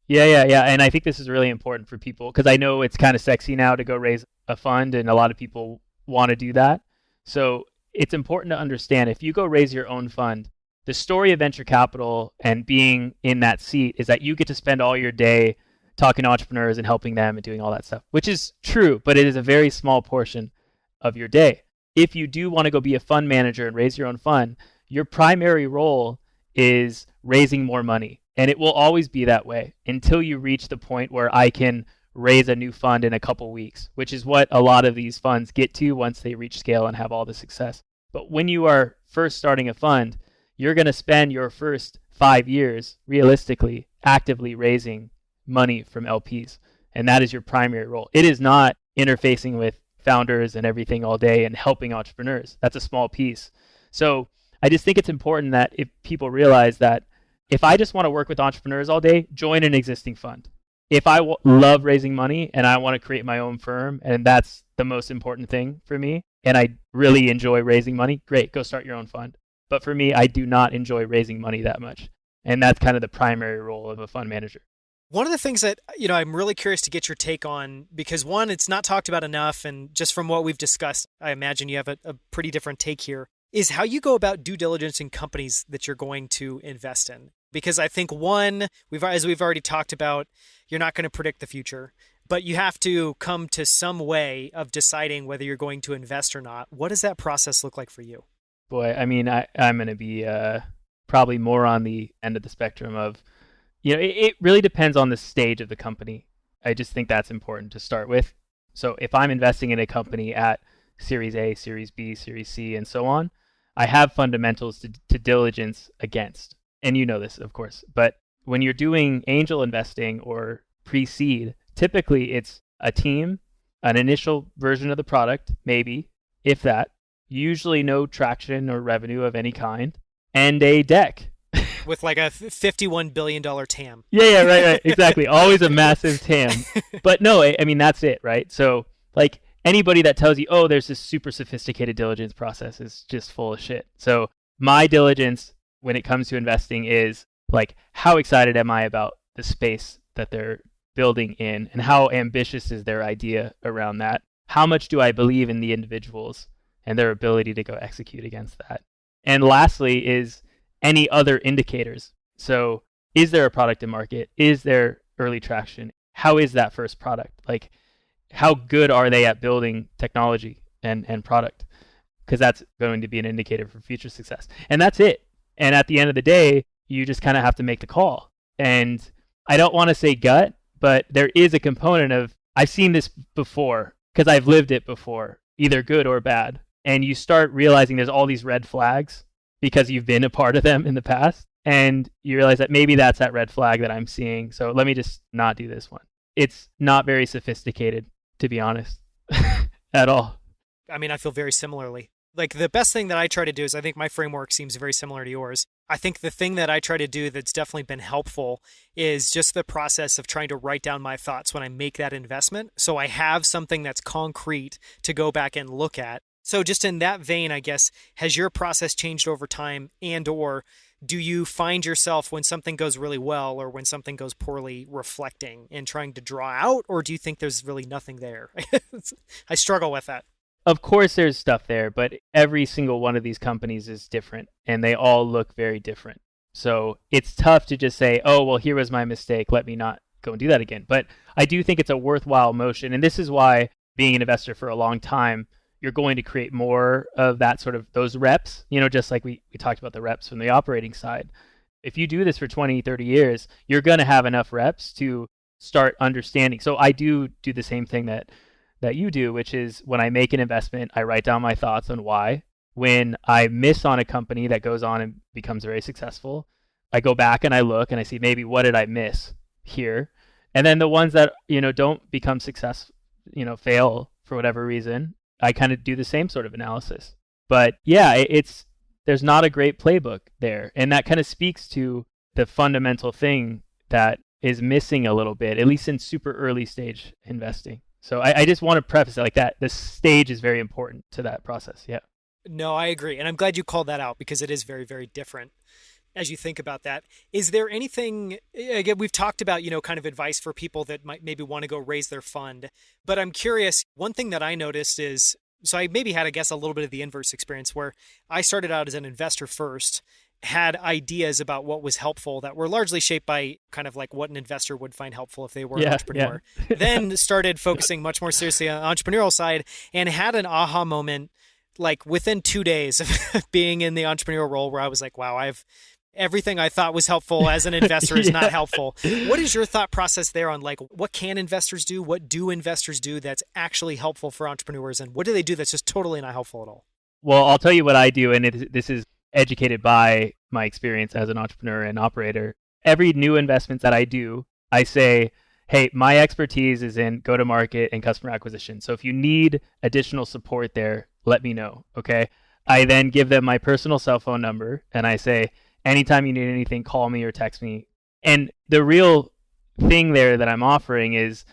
Yeah. And I think this is really important for people because I know it's kind of sexy now to go raise a fund, and a lot of people want to do that. So it's important to understand if you go raise your own fund, the story of venture capital and being in that seat is that you get to spend all your day talking to entrepreneurs and helping them and doing all that stuff, which is true, but it is a very small portion of your day. If you do want to go be a fund manager and raise your own fund, your primary role is raising more money. And it will always be that way until you reach the point where I can raise a new fund in a couple weeks, which is what a lot of these funds get to once they reach scale and have all the success. But when you are first starting a fund, you're going to spend your first 5 years realistically actively raising money from LPs. And that is your primary role. It is not interfacing with founders and everything all day and helping entrepreneurs. That's a small piece. So I just think it's important that if people realize that if I just want to work with entrepreneurs all day, join an existing fund. If I love raising money and I want to create my own firm, and that's the most important thing for me, and I really enjoy raising money, great, go start your own fund. But for me, I do not enjoy raising money that much. And that's kind of the primary role of a fund manager. One of the things that, I'm really curious to get your take on, because one, it's not talked about enough. And just from what we've discussed, I imagine you have a pretty different take here, is how you go about due diligence in companies that you're going to invest in. Because I think one, as we've already talked about, you're not going to predict the future, but you have to come to some way of deciding whether you're going to invest or not. What does that process look like for you? Boy, I mean, I'm going to be probably more on the end of the spectrum of, it really depends on the stage of the company. I just think that's important to start with. So if I'm investing in a company at Series A, Series B, Series C, and so on, I have fundamentals to diligence against. And you know this, of course. But when you're doing angel investing or pre-seed, typically it's a team, an initial version of the product, maybe, if that, usually no traction or revenue of any kind, and a deck. With like a $51 billion TAM. Yeah, right, exactly. Always a massive TAM. But no, I mean, that's it, right? So like anybody that tells you, oh, there's this super sophisticated diligence process is just full of shit. So my diligence when it comes to investing is like, how excited am I about the space that they're building in, and how ambitious is their idea around that? How much do I believe in the individuals and their ability to go execute against that? And lastly is any other indicators. So is there a product in market? Is there early traction? How is that first product? Like, how good are they at building technology and product? Because that's going to be an indicator for future success. And that's it. And at the end of the day, you just kind of have to make the call. And I don't want to say gut, but there is a component of, I've seen this before because I've lived it before, either good or bad. And you start realizing there's all these red flags because you've been a part of them in the past. And you realize that maybe that's that red flag that I'm seeing. So let me just not do this one. It's not very sophisticated, to be honest, at all. I mean, I feel very similarly. Like, the best thing that I try to do is, I think my framework seems very similar to yours. I think the thing that I try to do that's definitely been helpful is just the process of trying to write down my thoughts when I make that investment. So I have something that's concrete to go back and look at. So just in that vein, I guess, has your process changed over time, and or do you find yourself when something goes really well or when something goes poorly reflecting and trying to draw out, or do you think there's really nothing there? I struggle with that. Of course there's stuff there, but every single one of these companies is different and they all look very different. So it's tough to just say, oh, well, here was my mistake, let me not go and do that again. But I do think it's a worthwhile motion. And this is why, being an investor for a long time, you're going to create more of that sort of those reps, just like we talked about the reps from the operating side. If you do this for 20, 30 years, you're going to have enough reps to start understanding. So I do the same thing that you do, which is when I make an investment, I write down my thoughts on why. When I miss on a company that goes on and becomes very successful, I go back and I look and I see maybe what did I miss here? And then the ones that, don't become successful, fail for whatever reason, I kind of do the same sort of analysis. But yeah, there's not a great playbook there. And that kind of speaks to the fundamental thing that is missing a little bit, at least in super early stage investing. So I just want to preface it like that. The stage is very important to that process. Yeah. No, I agree. And I'm glad you called that out because it is very, very different as you think about that. Is there anything, again, we've talked about, kind of advice for people that might maybe want to go raise their fund, but I'm curious, one thing that I noticed is, so I maybe had, I guess, a little bit of the inverse experience where I started out as an investor first, had ideas about what was helpful that were largely shaped by kind of like what an investor would find helpful if they were an entrepreneur. Yeah. Then started focusing much more seriously on the entrepreneurial side and had an aha moment like within 2 days of being in the entrepreneurial role where I was like, wow, everything I thought was helpful as an investor is not helpful. What is your thought process there on like, what can investors do? What do investors do that's actually helpful for entrepreneurs? And what do they do that's just totally not helpful at all? Well, I'll tell you what I do. And this is educated by my experience as an entrepreneur and operator. Every new investment that I do, I say, hey, my expertise is in go-to-market and customer acquisition. So if you need additional support there, let me know, okay? I then give them my personal cell phone number and I say, anytime you need anything, call me or text me. And the real thing there that I'm offering is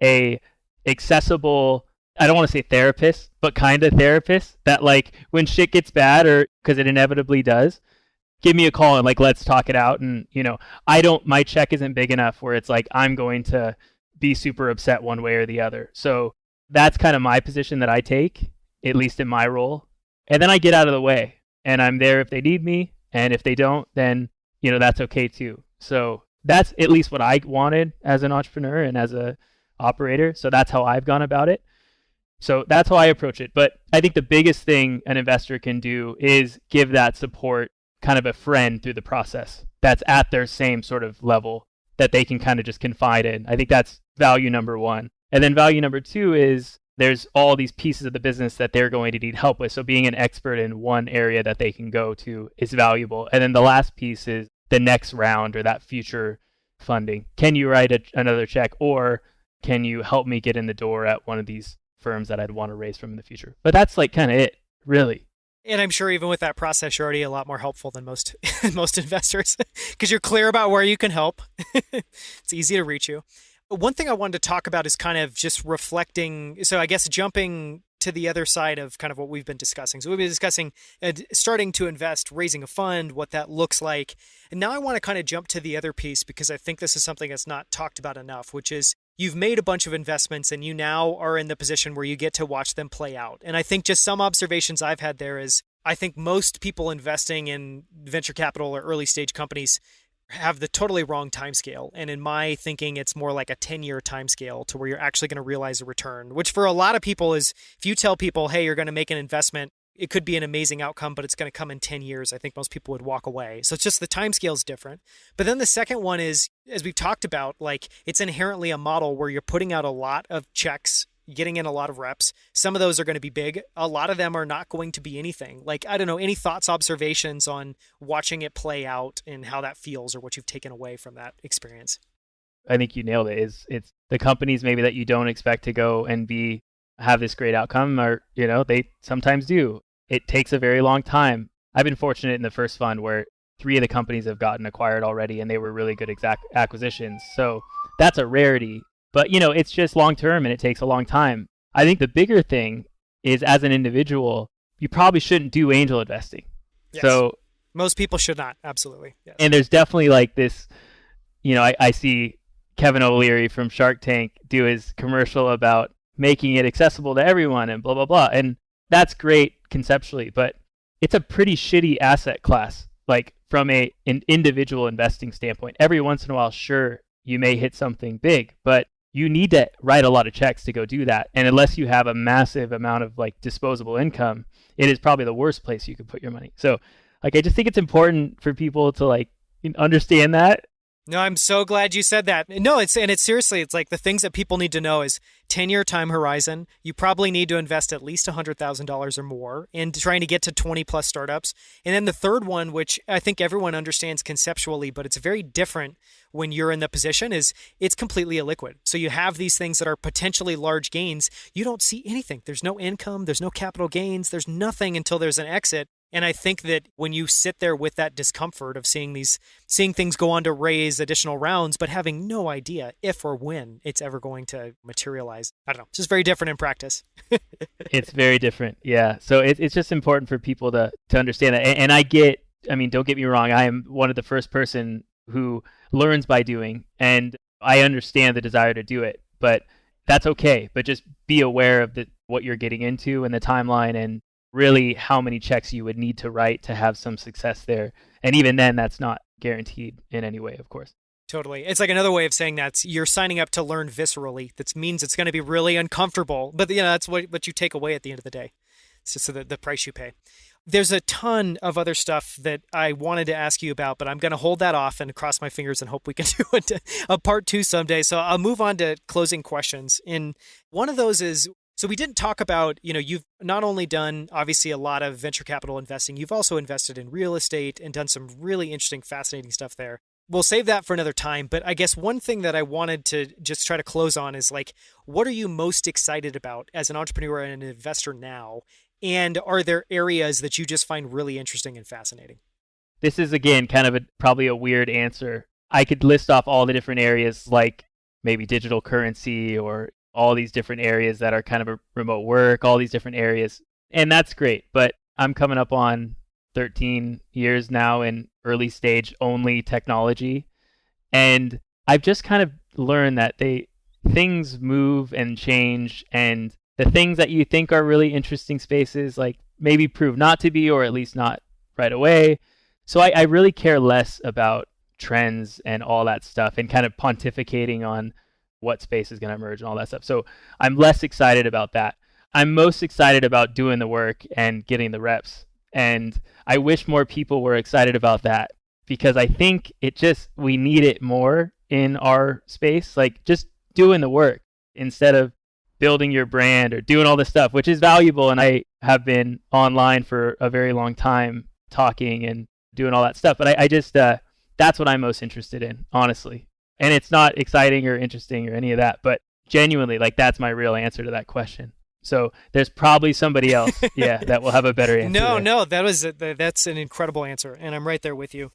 a accessible, I don't want to say therapist, but kind of therapist that like when shit gets bad, or because it inevitably does, give me a call and like, let's talk it out. And, my check isn't big enough where it's like, I'm going to be super upset one way or the other. So that's kind of my position that I take, at least in my role. And then I get out of the way and I'm there if they need me. And if they don't, then, that's okay too. So that's at least what I wanted as an entrepreneur and as a operator. So that's how I've gone about it. So that's how I approach it. But I think the biggest thing an investor can do is give that support, kind of a friend through the process that's at their same sort of level that they can kind of just confide in. I think that's value number one. And then value number two is there's all these pieces of the business that they're going to need help with. So being an expert in one area that they can go to is valuable. And then the last piece is the next round or that future funding. Can you write another check, or can you help me get in the door at one of these firms that I'd want to raise from in the future? But that's like kind of it, really. And I'm sure even with that process, you're already a lot more helpful than most investors because you're clear about where you can help. It's easy to reach you. One thing I wanted to talk about is kind of just reflecting. So I guess jumping to the other side of kind of what we've been discussing. So we've been discussing starting to invest, raising a fund, what that looks like. And now I want to kind of jump to the other piece, because I think this is something that's not talked about enough, which is you've made a bunch of investments and you now are in the position where you get to watch them play out. And I think just some observations I've had there is, I think most people investing in venture capital or early stage companies have the totally wrong timescale. And in my thinking, it's more like a 10-year timescale to where you're actually going to realize a return, which for a lot of people is, if you tell people, hey, you're going to make an investment, it could be an amazing outcome, but it's going to come in 10 years. I think most people would walk away. So it's just the timescale is different. But then the second one is, as we've talked about, like it's inherently a model where you're putting out a lot of checks, getting in a lot of reps. Some of those are going to be big. A lot of them are not going to be anything. Like, I don't know, any thoughts, observations on watching it play out and how that feels, or what you've taken away from that experience? I think you nailed it. It's the companies maybe that you don't expect to go and have this great outcome, or, they sometimes do. It takes a very long time. I've been fortunate in the first fund where 3 of the companies have gotten acquired already, and they were really good acquisitions. So that's a rarity. But, it's just long term and it takes a long time. I think the bigger thing is, as an individual, you probably shouldn't do angel investing. Yes. So most people should not. Absolutely. Yes. And there's definitely like this, I see Kevin O'Leary from Shark Tank do his commercial about making it accessible to everyone and blah, blah, blah. And that's great conceptually, but it's a pretty shitty asset class. Like from an individual investing standpoint, every once in a while, sure, you may hit something big, but you need to write a lot of checks to go do that. And unless you have a massive amount of like disposable income, it is probably the worst place you could put your money. So like, I just think it's important for people to like understand that. No, I'm so glad you said that. No, it's seriously, it's like the things that people need to know is 10-year time horizon. You probably need to invest at least $100,000 or more in trying to get to 20 plus startups. And then the third one, which I think everyone understands conceptually, but it's very different when you're in the position, is it's completely illiquid. So you have these things that are potentially large gains. You don't see anything. There's no income. There's no capital gains. There's nothing until there's an exit. And I think that when you sit there with that discomfort of seeing things go on to raise additional rounds, but having no idea if or when it's ever going to materialize, I don't know, it's just very different in practice. It's very different. Yeah. So it's just important for people to understand that. And don't get me wrong, I am one of the first person who learns by doing, and I understand the desire to do it, but that's okay. But just be aware of what you're getting into and the timeline, and really how many checks you would need to write to have some success there. And even then, that's not guaranteed in any way, of course. Totally. It's like another way of saying that you're signing up to learn viscerally. That means it's going to be really uncomfortable, but that's what you take away at the end of the day. It's just the price you pay. There's a ton of other stuff that I wanted to ask you about, but I'm going to hold that off and cross my fingers and hope we can do a part 2 someday. So I'll move on to closing questions. And one of those is, so we didn't talk about, you've not only done obviously a lot of venture capital investing, you've also invested in real estate and done some really interesting, fascinating stuff there. We'll save that for another time. But I guess one thing that I wanted to just try to close on is like, what are you most excited about as an entrepreneur and an investor now? And are there areas that you just find really interesting and fascinating? This is, again, kind of probably a weird answer. I could list off all the different areas, like maybe digital currency or all these different areas that are kind of a remote work, all these different areas. And that's great. But I'm coming up on 13 years now in early stage only technology. And I've just kind of learned that things move and change, and the things that you think are really interesting spaces, like maybe prove not to be, or at least not right away. So I really care less about trends and all that stuff, and kind of pontificating on what space is going to emerge and all that stuff. So I'm less excited about that. I'm most excited about doing the work and getting the reps. And I wish more people were excited about that, because I think we need it more in our space, like just doing the work instead of building your brand or doing all this stuff, which is valuable. And I have been online for a very long time talking and doing all that stuff. But I just, that's what I'm most interested in, honestly. And it's not exciting or interesting or any of that, but genuinely, like, that's my real answer to that question. So there's probably somebody else, that will have a better answer. No, that's an incredible answer, and I'm right there with you.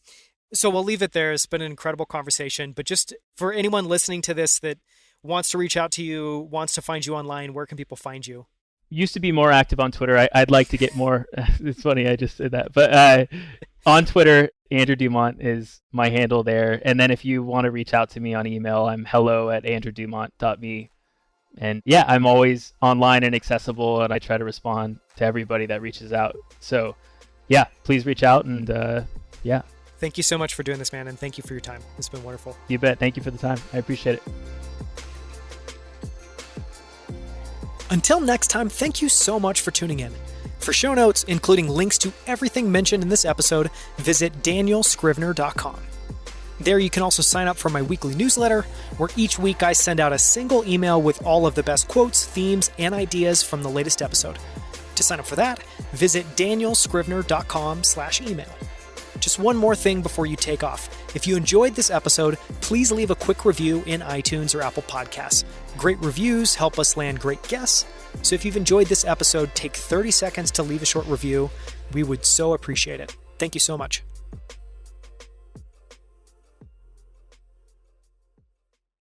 So we'll leave it there. It's been an incredible conversation, but just for anyone listening to this that wants to reach out to you, wants to find you online, where can people find you? used to be more active on Twitter. I'd like to get more. It's funny, I just said that. But on Twitter, Andrew Dumont is my handle there. And then if you want to reach out to me on email, I'm hello@andrewdumont.me. And yeah, I'm always online and accessible, and I try to respond to everybody that reaches out. So yeah, please reach out, and yeah. Thank you so much for doing this, man, and thank you for your time. It's been wonderful. You bet. Thank you for the time. I appreciate it. Until next time, thank you so much for tuning in. For show notes, including links to everything mentioned in this episode, visit danielscrivner.com. There you can also sign up for my weekly newsletter, where each week I send out a single email with all of the best quotes, themes, and ideas from the latest episode. To sign up for that, visit danielscrivner.com/email. Just one more thing before you take off. If you enjoyed this episode, please leave a quick review in iTunes or Apple Podcasts. Great reviews help us land great guests. So if you've enjoyed this episode, take 30 seconds to leave a short review. We would so appreciate it. Thank you so much.